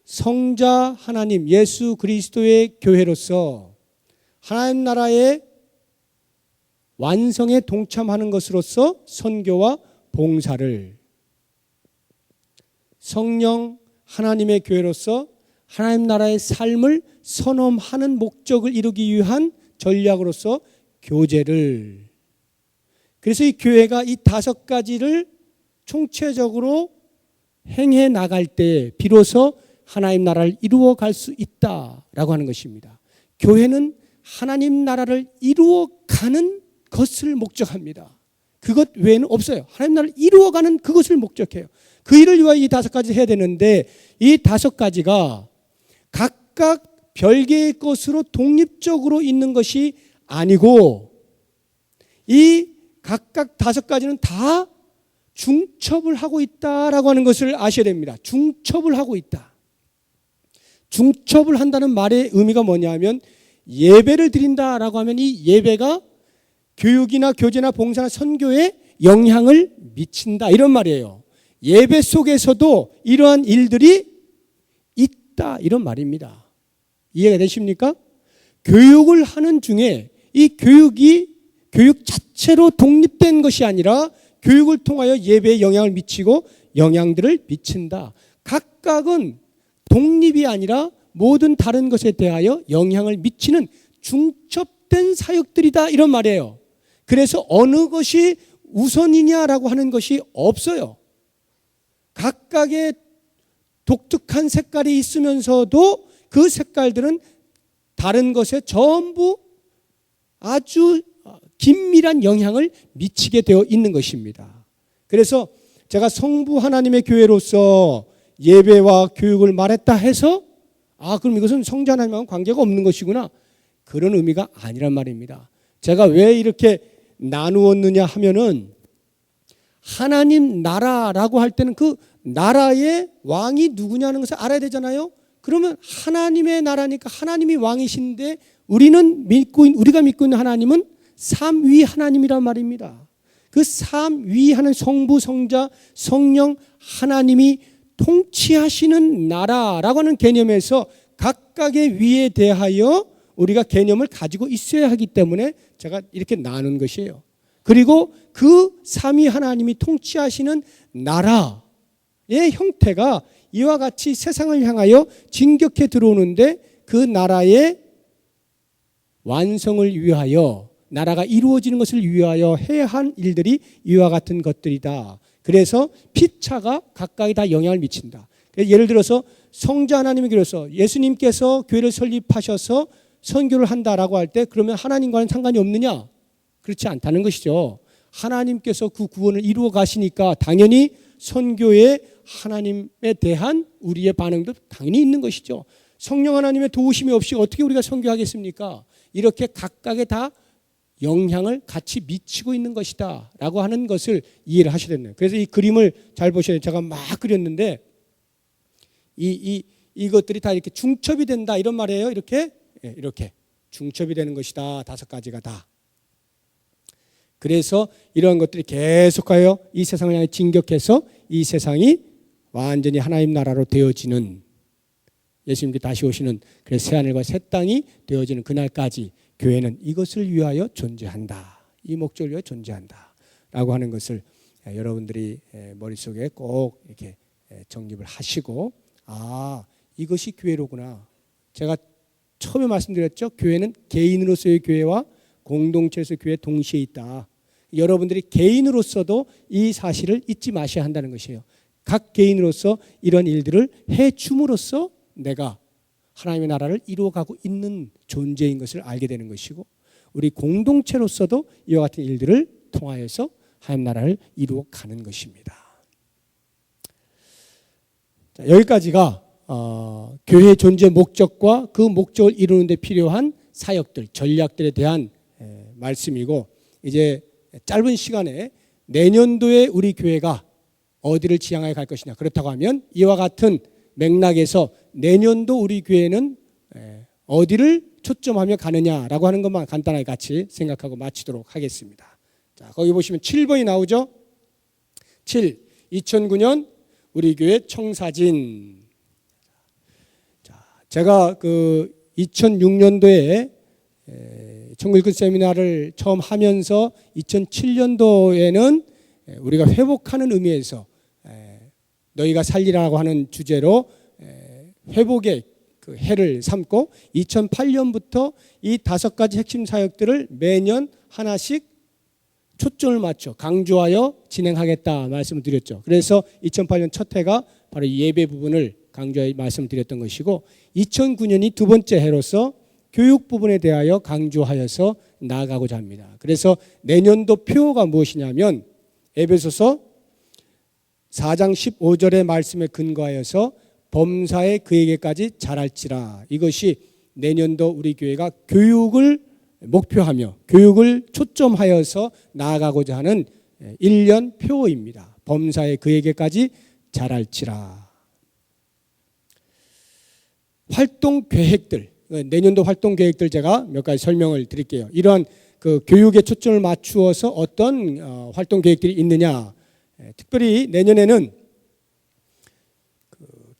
성자 하나님 예수 그리스도의 교회로서 하나님 나라의 완성에 동참하는 것으로서 선교와 봉사를 성령 하나님의 교회로서 하나님 나라의 삶을 선험하는 목적을 이루기 위한 전략으로서 교제를 그래서 이 교회가 이 5가지를 총체적으로 행해 나갈 때 비로소 하나님 나라를 이루어 갈 수 있다라고 하는 것입니다. 교회는 하나님 나라를 이루어가는 것을 목적합니다. 그것 외에는 없어요. 하나님 나라를 이루어가는 그것을 목적해요. 그 일을 위하여 이 5가지 해야 되는데 이 5가지가 각각 별개의 것으로 독립적으로 있는 것이 아니고 이 각각 5가지는 다 중첩을 하고 있다라고 하는 것을 아셔야 됩니다. 중첩을 하고 있다. 중첩을 한다는 말의 의미가 뭐냐면 예배를 드린다라고 하면 이 예배가 교육이나 교제나 봉사나 선교에 영향을 미친다 이런 말이에요. 예배 속에서도 이러한 일들이 있다 이런 말입니다. 이해가 되십니까? 교육을 하는 중에 이 교육 자체로 독립된 것이 아니라 교육을 통하여 예배에 영향을 미치고 영향들을 미친다. 각각은 독립이 아니라 모든 다른 것에 대하여 영향을 미치는 중첩된 사역들이다 이런 말이에요. 그래서 어느 것이 우선이냐라고 하는 것이 없어요. 각각의 독특한 색깔이 있으면서도 그 색깔들은 다른 것에 전부 아주 긴밀한 영향을 미치게 되어 있는 것입니다. 그래서 제가 성부 하나님의 교회로서 예배와 교육을 말했다 해서 그럼 이것은 성자 하나님하고는 관계가 없는 것이구나, 그런 의미가 아니란 말입니다. 제가 왜 이렇게 나누었느냐 하면은 하나님 나라라고 할 때는 그 나라의 왕이 누구냐는 것을 알아야 되잖아요. 그러면 하나님의 나라니까 하나님이 왕이신데 우리가 믿고 있는 하나님은 삼위 하나님이란 말입니다. 그 삼위 하나님, 성부, 성자, 성령 하나님이 통치하시는 나라라고 하는 개념에서 각각의 위에 대하여 우리가 개념을 가지고 있어야 하기 때문에 제가 이렇게 나눈 것이에요. 그리고 그 삼위 하나님이 통치하시는 나라의 형태가 이와 같이 세상을 향하여 진격해 들어오는데 그 나라의 완성을 위하여, 나라가 이루어지는 것을 위하여 해야 한 일들이 이와 같은 것들이다. 그래서 피차가 각각이 다 영향을 미친다. 예를 들어서 성자 하나님의 교회로서 예수님께서 교회를 설립하셔서 선교를 한다라고 할 때 그러면 하나님과는 상관이 없느냐? 그렇지 않다는 것이죠. 하나님께서 그 구원을 이루어 가시니까 당연히 선교에 하나님에 대한 우리의 반응도 당연히 있는 것이죠. 성령 하나님의 도우심이 없이 어떻게 우리가 선교하겠습니까? 이렇게 각각의 다 영향을 같이 미치고 있는 것이다 라고 하는 것을 이해를 하셔야 되네요. 그래서 이 그림을 잘 보셔야 돼요. 제가 막 그렸는데 이것들이 다 이렇게 중첩이 된다 이런 말이에요. 이렇게 중첩이 되는 것이다. 5가지가 다. 그래서 이러한 것들이 계속하여 이 세상을 향해 진격해서 이 세상이 완전히 하나님 나라로 되어지는, 예수님께 다시 오시는 그래서 새하늘과 새 땅이 되어지는 그날까지 교회는 이것을 위하여 존재한다. 이 목적을 위하여 존재한다 라고 하는 것을 여러분들이 머릿속에 꼭 이렇게 정립을 하시고, 이것이 교회로구나. 제가 처음에 말씀드렸죠. 교회는 개인으로서의 교회와 공동체에서의 교회 동시에 있다. 여러분들이 개인으로서도 이 사실을 잊지 마셔야 한다는 것이에요. 각 개인으로서 이런 일들을 해줌으로써 내가 하나님의 나라를 이루어가고 있는 존재인 것을 알게 되는 것이고, 우리 공동체로서도 이와 같은 일들을 통하여서 하나님 나라를 이루어가는 것입니다. 자, 여기까지가 교회의 존재 목적과 그 목적을 이루는 데 필요한 사역들, 전략들에 대한 말씀이고, 이제 짧은 시간에 내년도에 우리 교회가 어디를 지향하여 갈 것이냐, 그렇다고 하면 이와 같은 맥락에서 내년도 우리 교회는 어디를 초점하며 가느냐라고 하는 것만 간단하게 같이 생각하고 마치도록 하겠습니다. 자, 거기 보시면 7번이 나오죠. 7. 2009년 우리 교회 청사진. 자, 제가 그 2006년도에 청구일꾼 세미나를 처음 하면서 2007년도에는 우리가 회복하는 의미에서 너희가 살리라고 하는 주제로 회복의 그 해를 삼고 2008년부터 이 5가지 핵심 사역들을 매년 하나씩 초점을 맞춰 강조하여 진행하겠다 말씀을 드렸죠. 그래서 2008년 첫 해가 바로 예배 부분을 강조해 말씀을 드렸던 것이고, 2009년이 두 번째 해로서 교육 부분에 대하여 강조하여서 나아가고자 합니다. 그래서 내년도 표가 무엇이냐면 에베소서 4장 15절의 말씀에 근거하여서 범사에 그에게까지 자랄지라. 이것이 내년도 우리 교회가 교육을 목표하며 교육을 초점하여서 나아가고자 하는 1년 표입니다. 범사에 그에게까지 자랄지라. 활동 계획들, 내년도 활동 계획들 제가 몇 가지 설명을 드릴게요. 이러한 그 교육에 초점을 맞추어서 어떤 활동 계획들이 있느냐. 특별히 내년에는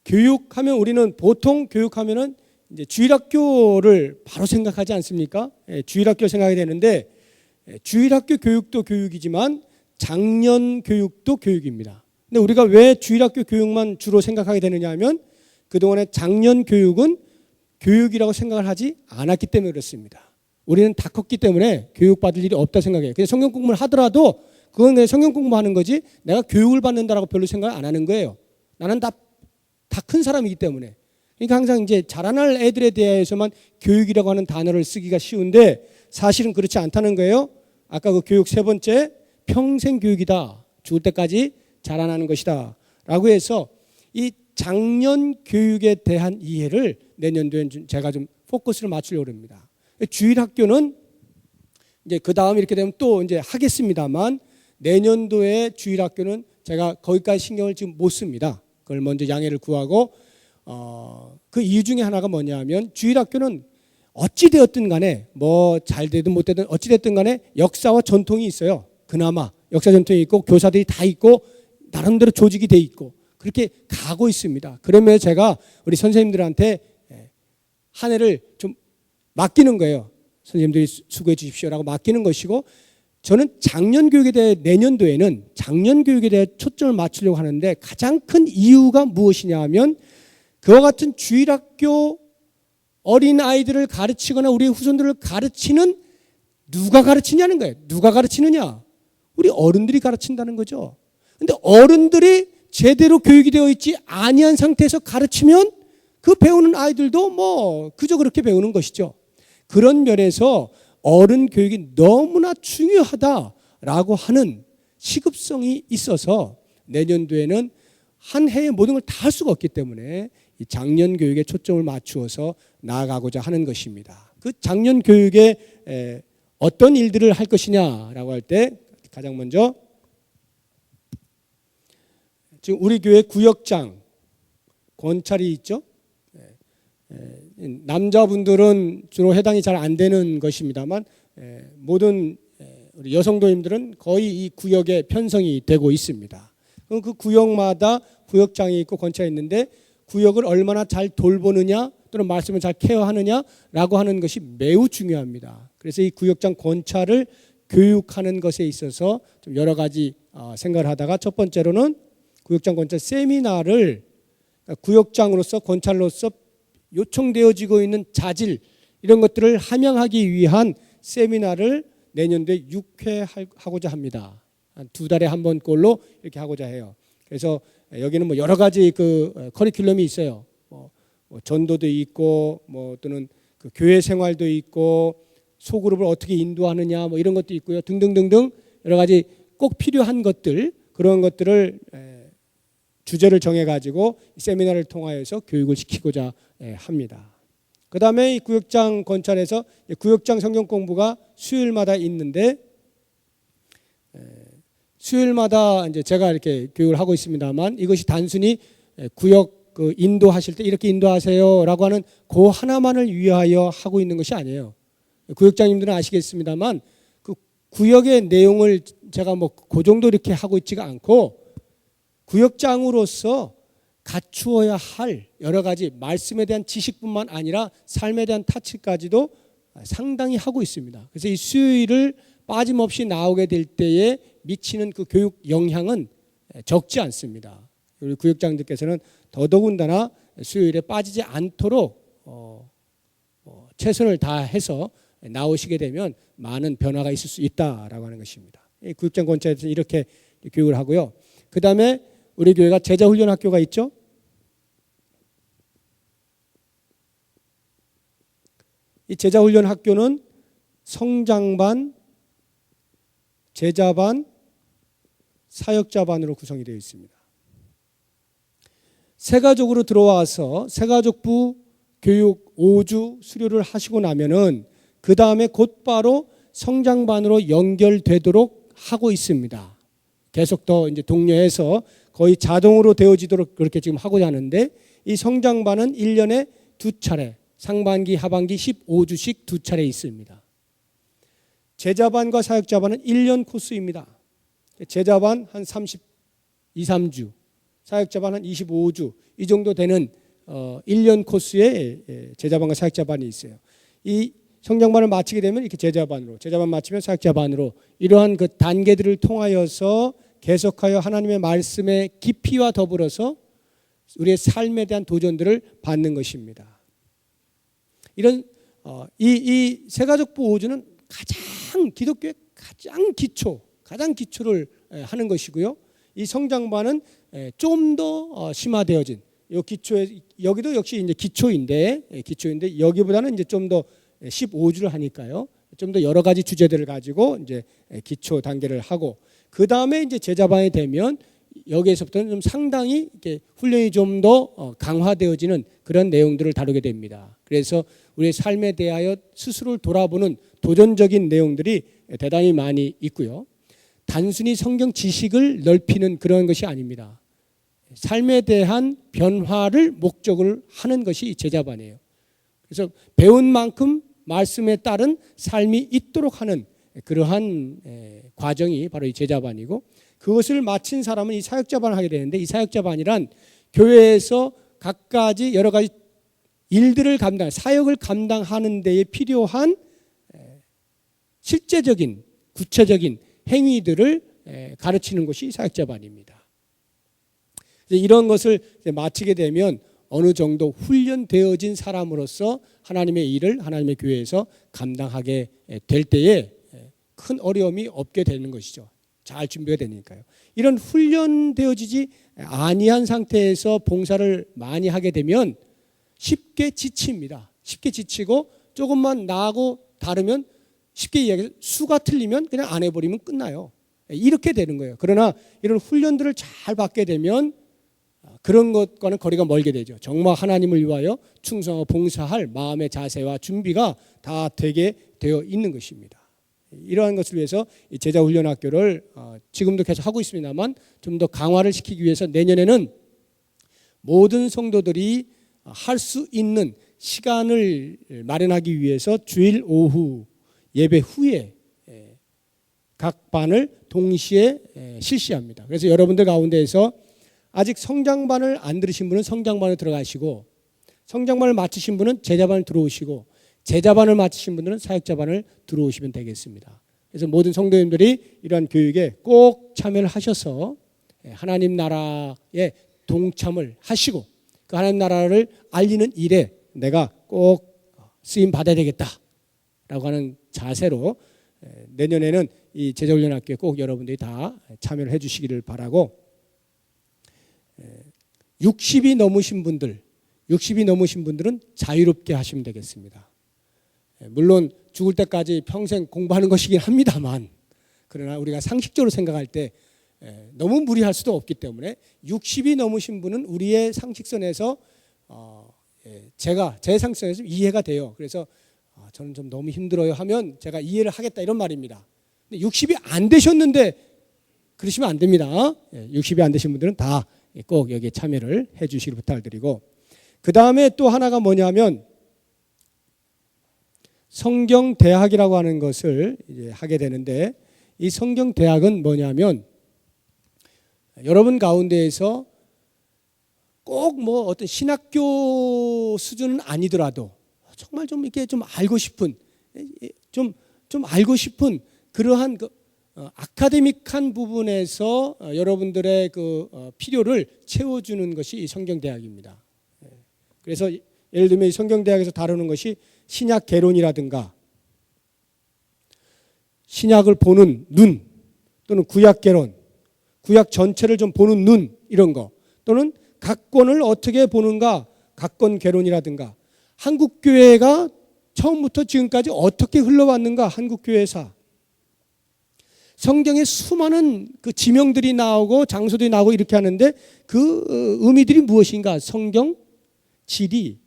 교육하면 우리는 보통 교육하면은 이제 주일학교를 바로 생각하지 않습니까? 주일학교 생각이 되는데, 주일학교 교육도 교육이지만 장년 교육도 교육입니다. 근데 우리가 왜 주일학교 교육만 주로 생각하게 되느냐 하면 그동안의 장년 교육은 교육이라고 생각을 하지 않았기 때문에 그렇습니다. 우리는 다 컸기 때문에 교육받을 일이 없다 생각해요. 그냥 성경 공부를 하더라도 그건 그냥 성경 공부하는 거지 내가 교육을 받는다라고 별로 생각을 안 하는 거예요. 나는 다 큰 사람이기 때문에. 그러니까 항상 이제 자라날 애들에 대해서만 교육이라고 하는 단어를 쓰기가 쉬운데 사실은 그렇지 않다는 거예요. 아까 그 교육 세 번째, 평생 교육이다. 죽을 때까지 자라나는 것이다. 라고 해서 이 장년 교육에 대한 이해를 내년도에 제가 좀 포커스를 맞추려고 합니다. 주일학교는 이제 그 다음 이렇게 되면 또 이제 하겠습니다만 내년도에 주일학교는 제가 거기까지 신경을 지금 못 씁니다. 그걸 먼저 양해를 구하고 그 이유 중에 하나가 뭐냐면 주일학교는 어찌 되었든 간에 뭐 잘 되든 못 되든 어찌 됐든 간에 역사와 전통이 있어요. 그나마 역사 전통이 있고 교사들이 다 있고 나름대로 조직이 돼 있고 그렇게 가고 있습니다. 그러면 제가 우리 선생님들한테 한 해를 좀 맡기는 거예요. 선생님들이 수고해 주십시오라고 맡기는 것이고 저는 작년 교육에 대해 내년도에는 작년 교육에 대해 초점을 맞추려고 하는데 가장 큰 이유가 무엇이냐 하면 그와 같은 주일학교 어린아이들을 가르치거나 우리 후손들을 가르치는 누가 가르치냐는 거예요. 누가 가르치느냐? 우리 어른들이 가르친다는 거죠. 근데 어른들이 제대로 교육이 되어 있지 아니한 상태에서 가르치면 그 배우는 아이들도 뭐 그저 그렇게 배우는 것이죠. 그런 면에서 어른 교육이 너무나 중요하다라고 하는 시급성이 있어서 내년도에는 한 해의 모든 걸 다 할 수가 없기 때문에 이 작년 교육에 초점을 맞추어서 나아가고자 하는 것입니다. 그 작년 교육에 어떤 일들을 할 것이냐라고 할 때 가장 먼저 지금 우리 교회 구역장 권찰이 있죠. 남자분들은 주로 해당이 잘 안 되는 것입니다만 모든 우리 여성도님들은 거의 이 구역에 편성이 되고 있습니다. 그럼 그 구역마다 구역장이 있고 권찰이 있는데 구역을 얼마나 잘 돌보느냐 또는 말씀을 잘 케어하느냐라고 하는 것이 매우 중요합니다. 그래서 이 구역장 권찰을 교육하는 것에 있어서 좀 여러 가지 생각을 하다가 첫 번째로는 구역장 권찰 세미나를 구역장으로서 권찰로서 요청되어지고 있는 자질 이런 것들을 함양하기 위한 세미나를 내년도에 6회 하고자 합니다. 한 2달에 한 번꼴로 이렇게 하고자 해요. 그래서 여기는 뭐 여러 가지 그 커리큘럼이 있어요. 뭐 전도도 있고 뭐 또는 그 교회 생활도 있고 소그룹을 어떻게 인도하느냐 뭐 이런 것도 있고요. 등등등등 여러 가지 꼭 필요한 것들 그런 것들을 주제를 정해가지고 세미나를 통하여서 교육을 시키고자 합니다. 그 다음에 이 구역장 권찰에서 구역장 성경 공부가 수요일마다 있는데 수요일마다 이제 제가 이렇게 교육을 하고 있습니다만 이것이 단순히 구역 그 인도하실 때 이렇게 인도하세요라고 하는 그 하나만을 위하여 하고 있는 것이 아니에요. 구역장님들은 아시겠습니다만 그 구역의 내용을 제가 뭐 그 정도 이렇게 하고 있지가 않고 구역장으로서 갖추어야 할 여러 가지 말씀에 대한 지식뿐만 아니라 삶에 대한 타치까지도 상당히 하고 있습니다. 그래서 이 수요일을 빠짐없이 나오게 될 때에 미치는 그 교육 영향은 적지 않습니다. 우리 구역장들께서는 더더군다나 수요일에 빠지지 않도록 최선을 다해서 나오시게 되면 많은 변화가 있을 수 있다라고 하는 것입니다. 구역장 권찰에서 이렇게 교육을 하고요. 그 다음에 우리 교회가 제자훈련 학교가 있죠. 이 제자훈련 학교는 성장반, 제자반, 사역자반으로 구성이 되어 있습니다. 세가족으로 들어와서 세가족부 교육 5주 수료를 하시고 나면은 그 다음에 곧바로 성장반으로 연결되도록 하고 있습니다. 계속 더 이제 독려해서 거의 자동으로 되어지도록 그렇게 지금 하고자 하는데 이 성장반은 1년에 2차례 상반기 하반기 15주씩 2차례 있습니다. 제자반과 사역자반은 1년 코스입니다. 제자반 한 32, 3주 사역자반 한 25주 이 정도 되는 1년 코스에 제자반과 사역자반이 있어요. 이 성장반을 마치게 되면 이렇게 제자반으로 제자반 마치면 사역자반으로 이러한 그 단계들을 통하여서 계속하여 하나님의 말씀의 깊이와 더불어서 우리의 삶에 대한 도전들을 받는 것입니다. 이런 이 세가족 보호주는 기독교의 가장 기초를 하는 것이고요. 이 성장반은 좀 더 심화되어진 요 기초에 여기도 역시 이제 기초인데 여기보다는 이제 좀 더 15주를 하니까요. 좀 더 여러 가지 주제들을 가지고 이제 기초 단계를 하고 그 다음에 이제 제자반이 되면 여기에서부터는 좀 상당히 이렇게 훈련이 좀 더 강화되어지는 그런 내용들을 다루게 됩니다. 그래서 우리의 삶에 대하여 스스로를 돌아보는 도전적인 내용들이 대단히 많이 있고요. 단순히 성경 지식을 넓히는 그런 것이 아닙니다. 삶에 대한 변화를 목적을 하는 것이 제자반이에요. 그래서 배운 만큼 말씀에 따른 삶이 있도록 하는 그러한 과정이 바로 이 제자반이고 그것을 마친 사람은 이 사역자반을 하게 되는데 이 사역자반이란 교회에서 각가지 여러 가지 일들을 사역을 감당하는 데에 필요한 실제적인 구체적인 행위들을 가르치는 것이 사역자반입니다. 이런 것을 마치게 되면 어느 정도 훈련되어진 사람으로서 하나님의 일을 하나님의 교회에서 감당하게 될 때에 큰 어려움이 없게 되는 것이죠. 잘 준비가 되니까요. 이런 훈련되어지지 아니한 상태에서 봉사를 많이 하게 되면 쉽게 지칩니다. 쉽게 지치고 조금만 나하고 다르면 쉽게 이야기해서 수가 틀리면 그냥 안 해버리면 끝나요. 이렇게 되는 거예요. 그러나 이런 훈련들을 잘 받게 되면 그런 것과는 거리가 멀게 되죠. 정말 하나님을 위하여 충성하고 봉사할 마음의 자세와 준비가 다 되게 되어 있는 것입니다. 이러한 것을 위해서 제자훈련학교를 지금도 계속 하고 있습니다만 좀 더 강화를 시키기 위해서 내년에는 모든 성도들이 할 수 있는 시간을 마련하기 위해서 주일 오후 예배 후에 각 반을 동시에 실시합니다. 그래서 여러분들 가운데에서 아직 성장반을 안 들으신 분은 성장반을 들어가시고 성장반을 마치신 분은 제자반을 들어오시고 제자반을 마치신 분들은 사역자반을 들어오시면 되겠습니다. 그래서 모든 성도님들이 이러한 교육에 꼭 참여를 하셔서 하나님 나라에 동참을 하시고 그 하나님 나라를 알리는 일에 내가 꼭 쓰임 받아야 되겠다라고 하는 자세로 내년에는 이 제자훈련학교에 꼭 여러분들이 다 참여를 해 주시기를 바라고 60이 넘으신 분들은 자유롭게 하시면 되겠습니다. 물론 죽을 때까지 평생 공부하는 것이긴 합니다만 그러나 우리가 상식적으로 생각할 때 너무 무리할 수도 없기 때문에 60이 넘으신 분은 우리의 상식선에서 제 상식선에서 이해가 돼요. 그래서 저는 좀 너무 힘들어요 하면 제가 이해를 하겠다 이런 말입니다. 근데 60이 안 되셨는데 그러시면 안 됩니다. 60이 안 되신 분들은 다 꼭 여기에 참여를 해 주시길 부탁드리고 그 다음에 또 하나가 뭐냐면 성경대학이라고 하는 것을 이제 하게 되는데 이 성경대학은 뭐냐면 여러분 가운데에서 꼭 뭐 어떤 신학교 수준은 아니더라도 정말 좀 이렇게 좀 알고 싶은 그러한 아카데믹한 부분에서 여러분들의 그 필요를 채워주는 것이 이 성경대학입니다. 그래서 예를 들면 이 성경대학에서 다루는 것이 신약 개론이라든가 신약을 보는 눈 또는 구약 개론, 구약 전체를 좀 보는 눈 이런 거 또는 각권을 어떻게 보는가 각권 개론이라든가 한국교회가 처음부터 지금까지 어떻게 흘러왔는가 한국교회사 성경에 수많은 그 지명들이 나오고 장소들이 나오고 이렇게 하는데 그 의미들이 무엇인가 성경, 지리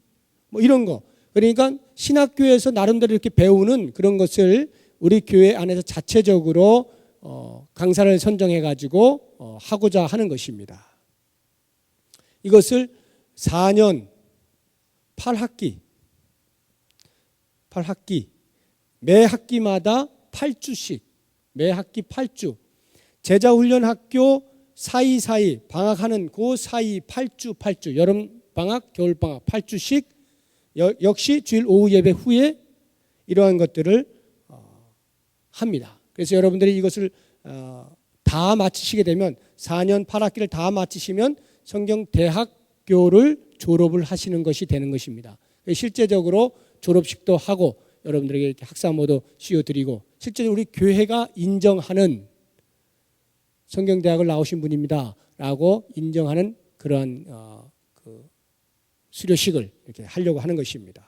뭐 이런 거 그러니까 신학교에서 나름대로 이렇게 배우는 그런 것을 우리 교회 안에서 자체적으로 강사를 선정해 가지고 하고자 하는 것입니다. 이것을 4년 8학기 매 학기마다 8주씩 매 학기 8주 제자훈련학교 사이사이 방학하는 그 사이 8주 여름방학 겨울방학 8주씩 역시 주일 오후 예배 후에 이러한 것들을 합니다. 그래서 여러분들이 이것을 다 마치시게 되면 4년 8학기를 다 마치시면 성경대학교를 졸업을 하시는 것이 되는 것입니다. 실제적으로 졸업식도 하고 여러분들에게 이렇게 학사모도 씌워드리고 실제로 우리 교회가 인정하는 성경대학을 나오신 분입니다라고 인정하는 그러한 그 수료식을 이렇게 하려고 하는 것입니다.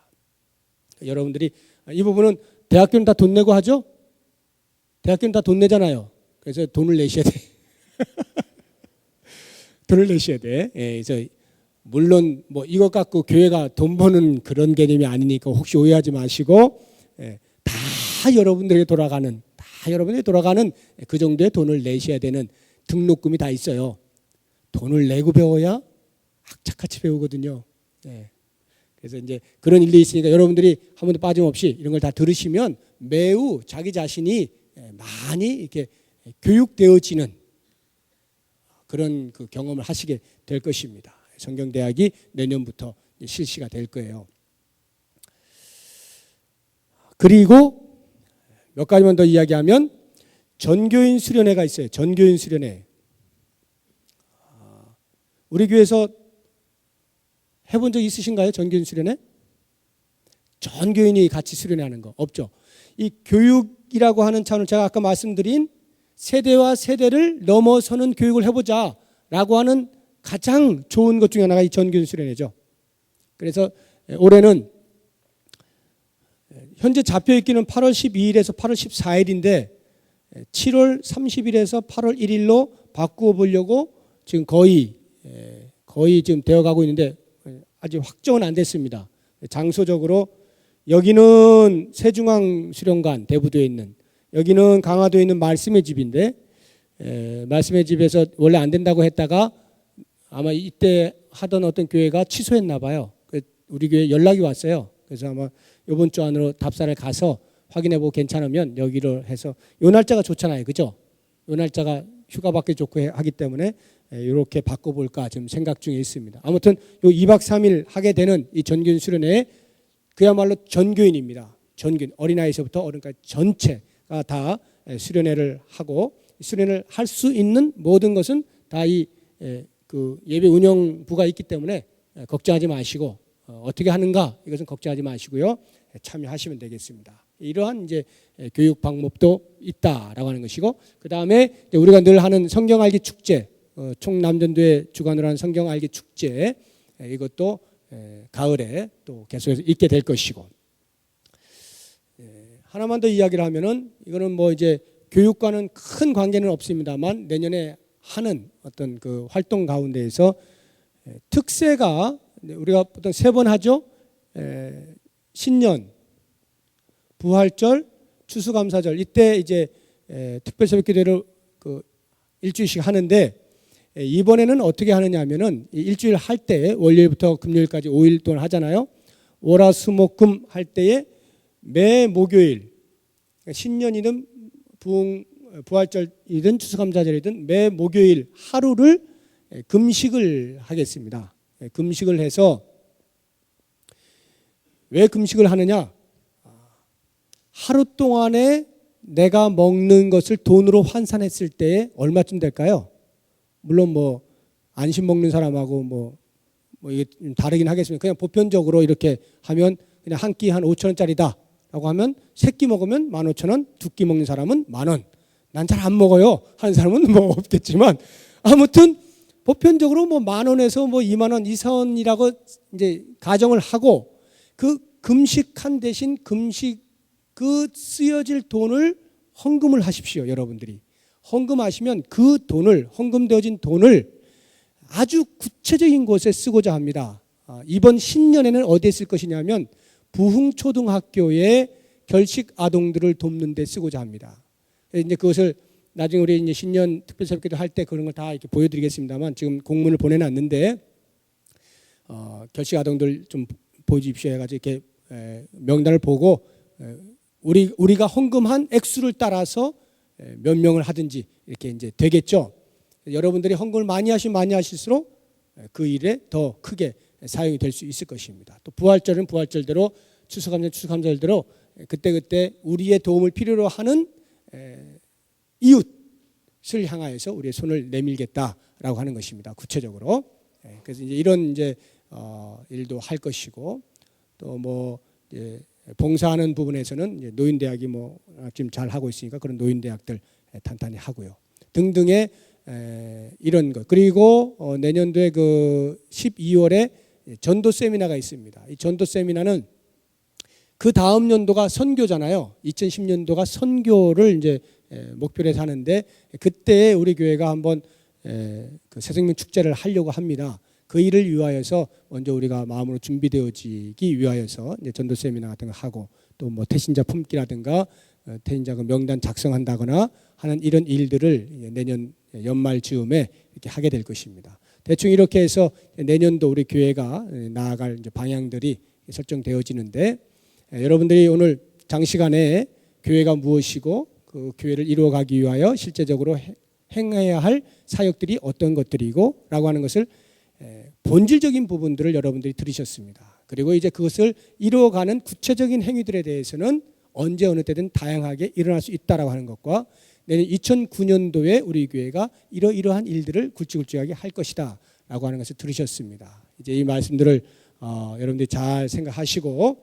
여러분들이 이 부분은 대학교는 다 돈 내고 하죠? 대학교는 다 돈 내잖아요. 그래서 돈을 내셔야 돼. 돈을 내셔야 돼. 예, 그래서 물론 뭐 이것 갖고 교회가 돈 버는 그런 개념이 아니니까 혹시 오해하지 마시고 다 여러분들에게 돌아가는 그 정도의 돈을 내셔야 되는 등록금이 다 있어요. 돈을 내고 배워야 악착같이 배우거든요. 그래서 이제 그런 일이 있으니까 여러분들이 한 번도 빠짐없이 이런 걸 다 들으시면 매우 자기 자신이 많이 이렇게 교육되어지는 그런 그 경험을 하시게 될 것입니다. 성경대학이 내년부터 실시가 될 거예요. 그리고 몇 가지만 더 이야기하면 전교인 수련회가 있어요. 전교인 수련회. 우리 교회에서 해본 적 있으신가요? 전교인 수련회? 전교인이 같이 수련회하는 거 없죠. 이 교육이라고 하는 차원을 제가 아까 말씀드린 세대와 세대를 넘어서는 교육을 해보자라고 하는 가장 좋은 것 중에 하나가 이 전교인 수련회죠. 그래서 올해는 현재 잡혀있기는 8월 12일에서 8월 14일인데 7월 30일에서 8월 1일로 바꾸어 보려고 지금 거의 지금 되어가고 있는데 아직 확정은 안 됐습니다. 장소적으로 여기는 세중앙 수련관 대부도에 있는, 여기는 강화도에 있는 말씀의 집인데 말씀의 집에서 원래 안 된다고 했다가 아마 이때 하던 어떤 교회가 취소했나 봐요. 우리 교회에 연락이 왔어요. 그래서 아마 이번 주 안으로 답사를 가서 확인해보고 괜찮으면 여기로 해서, 요 날짜가 좋잖아요, 그죠? 요 날짜가 휴가 받기 좋고 하기 때문에 이렇게 바꿔볼까 지금 생각 중에 있습니다. 아무튼 요 2박 3일 하게 되는 이 전교인 수련회 그야말로 전교인입니다. 전교인, 어린아이에서부터 어른까지 전체가 다 수련회를 하고, 수련회를 할 수 있는 모든 것은 다 이 그 예배 운영부가 있기 때문에 걱정하지 마시고 어떻게 하는가 이것은 걱정하지 마시고요, 참여하시면 되겠습니다. 이러한 이제 교육 방법도 있다라고 하는 것이고, 그 다음에 우리가 늘 하는 성경 알기 축제, 총남전도회 주관으로 하는 성경 알기 축제, 이것도 가을에 또 계속해서 있게 될 것이고, 하나만 더 이야기를 하면은 이거는 뭐 이제 교육과는 큰 관계는 없습니다만 내년에 하는 어떤 그 활동 가운데에서 특세가 우리가 보통 3번 하죠. 신년, 부활절, 추수감사절, 이때 이제 특별 새벽기도를 그 일주일씩 하는데, 이번에는 어떻게 하느냐면은 일주일 할 때 월요일부터 금요일까지 5일 동안 하잖아요. 월화수목금 할 때에 매 목요일, 신년이든 부활절이든 추수감사절이든 매 목요일 하루를 금식을 하겠습니다. 금식을 해서, 왜 금식을 하느냐? 하루 동안에 내가 먹는 것을 돈으로 환산했을 때 얼마쯤 될까요? 물론 뭐 안심 먹는 사람하고 뭐 이게 다르긴 하겠습니다. 그냥 보편적으로 이렇게 하면 그냥 한 끼 한 5,000원짜리다 라고 하면, 3끼 먹으면 15,000원, 2끼 먹는 사람은 10,000원. 난 잘 안 먹어요 하는 사람은 뭐 없겠지만, 아무튼 보편적으로 뭐 10,000원에서 뭐 20,000원 이선이라고 이제 가정을 하고, 그 금식한 대신 금식 그 쓰여질 돈을 헌금을 하십시오. 여러분들이 헌금하시면 그 돈을, 헌금되어진 돈을 아주 구체적인 곳에 쓰고자 합니다. 이번 신년에는 어디에 쓸 것이냐면 부흥초등학교의 결식 아동들을 돕는 데 쓰고자 합니다. 이제 그것을 나중에 우리 이제 신년 특별 새벽기도 할 때 그런 걸 다 이렇게 보여드리겠습니다만, 지금 공문을 보내놨는데 결식 아동들 좀 보여주십시오 해가지고 이렇게 명단을 보고 우리가 헌금한 액수를 따라서 몇 명을 하든지 이렇게 이제 되겠죠. 여러분들이 헌금을 많이 하실수록 그 일에 더 크게 사용이 될 수 있을 것입니다. 또 부활절은 부활절대로, 추수감사절대로 그때 우리의 도움을 필요로 하는 이웃을 향하여서 우리의 손을 내밀겠다라고 하는 것입니다. 구체적으로. 그래서 이제 이런 이제 일도 할 것이고, 또 뭐 봉사하는 부분에서는 이제 노인대학이 뭐 지금 잘 하고 있으니까 그런 노인대학들 탄탄히 하고요. 등등의 이런 것. 그리고 내년도에 그 12월에 전도 세미나가 있습니다. 이 전도 세미나는 그 다음 연도가 선교잖아요. 2010년도가 선교를 이제 목표로 해서 하는데 그때 우리 교회가 한번 그 새생명 축제를 하려고 합니다. 그 일을 위하여서 먼저 우리가 마음으로 준비되어지기 위하여서 이제 전도 세미나 같은 거 하고 또 뭐 태신자 품기라든가 태신자 그 명단 작성한다거나 하는 이런 일들을 내년 연말 즈음에 이렇게 하게 될 것입니다. 대충 이렇게 해서 내년도 우리 교회가 나아갈 이제 방향들이 설정되어지는데 여러분들이 오늘 장시간에 교회가 무엇이고 그 교회를 이루어가기 위하여 실제적으로 행해야 할 사역들이 어떤 것들이고 라고 하는 것을 본질적인 부분들을 여러분들이 들으셨습니다. 그리고 이제 그것을 이루어가는 구체적인 행위들에 대해서는 언제 어느 때든 다양하게 일어날 수 있다라고 하는 것과 내년 2009년도에 우리 교회가 이러한 일들을 굵직굵직하게 할 것이다 라고 하는 것을 들으셨습니다. 이제 이 말씀들을 여러분들이 잘 생각하시고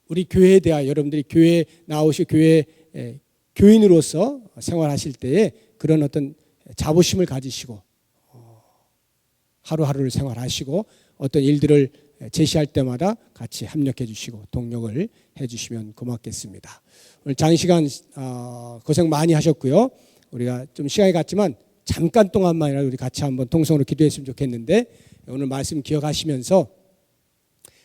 우리 교회에 대하여 여러분들이 교회에 나오시고 교회 교인으로서 생활하실 때에 그런 어떤 자부심을 가지시고 하루하루를 생활하시고 어떤 일들을 제시할 때마다 같이 합력해 주시고 동력을 해 주시면 고맙겠습니다. 오늘 장시간 고생 많이 하셨고요. 우리가 좀 시간이 갔지만 잠깐 동안만이라도 우리 같이 한번 통성으로 기도했으면 좋겠는데 오늘 말씀 기억하시면서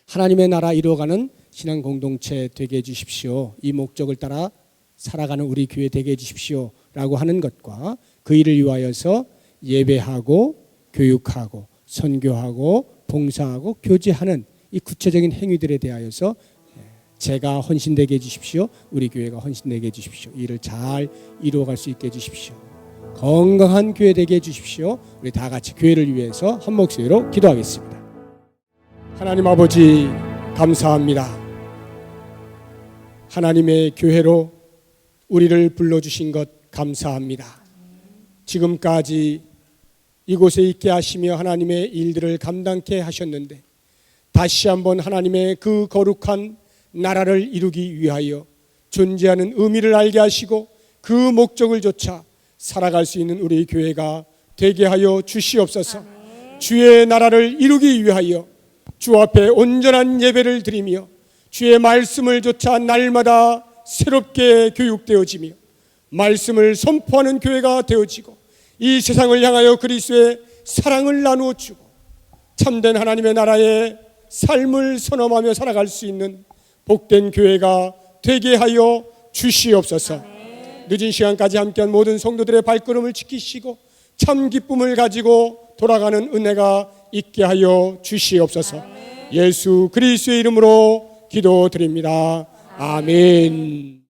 하나님의 나라 이루어가는 신앙 공동체 되게 해 주십시오. 이 목적을 따라 살아가는 우리 교회 되게 해 주십시오 라고 하는 것과 그 일을 위하여서 예배하고 교육하고 선교하고 봉사하고 교제하는 이 구체적인 행위들에 대하여서 제가 헌신되게 해주십시오. 우리 교회가 헌신되게 해주십시오. 이 일을 잘 이루어갈 수 있게 해주십시오. 건강한 교회 되게 해주십시오. 우리 다 같이 교회를 위해서 한 목소리로 기도하겠습니다. 하나님 아버지 감사합니다. 하나님의 교회로 우리를 불러주신 것 감사합니다. 지금까지 이곳에 있게 하시며 하나님의 일들을 감당케 하셨는데 다시 한번 하나님의 그 거룩한 나라를 이루기 위하여 존재하는 의미를 알게 하시고 그 목적을 좇아 살아갈 수 있는 우리 교회가 되게 하여 주시옵소서. 주의 나라를 이루기 위하여 주 앞에 온전한 예배를 드리며 주의 말씀을 좇아 날마다 새롭게 교육되어지며 말씀을 선포하는 교회가 되어지고 이 세상을 향하여 그리스도의 사랑을 나누어 주고 참된 하나님의 나라의 삶을 선언하며 살아갈 수 있는 복된 교회가 되게 하여 주시옵소서. 늦은 시간까지 함께한 모든 성도들의 발걸음을 지키시고 참 기쁨을 가지고 돌아가는 은혜가 있게 하여 주시옵소서. 예수 그리스도의 이름으로 기도드립니다. 아멘.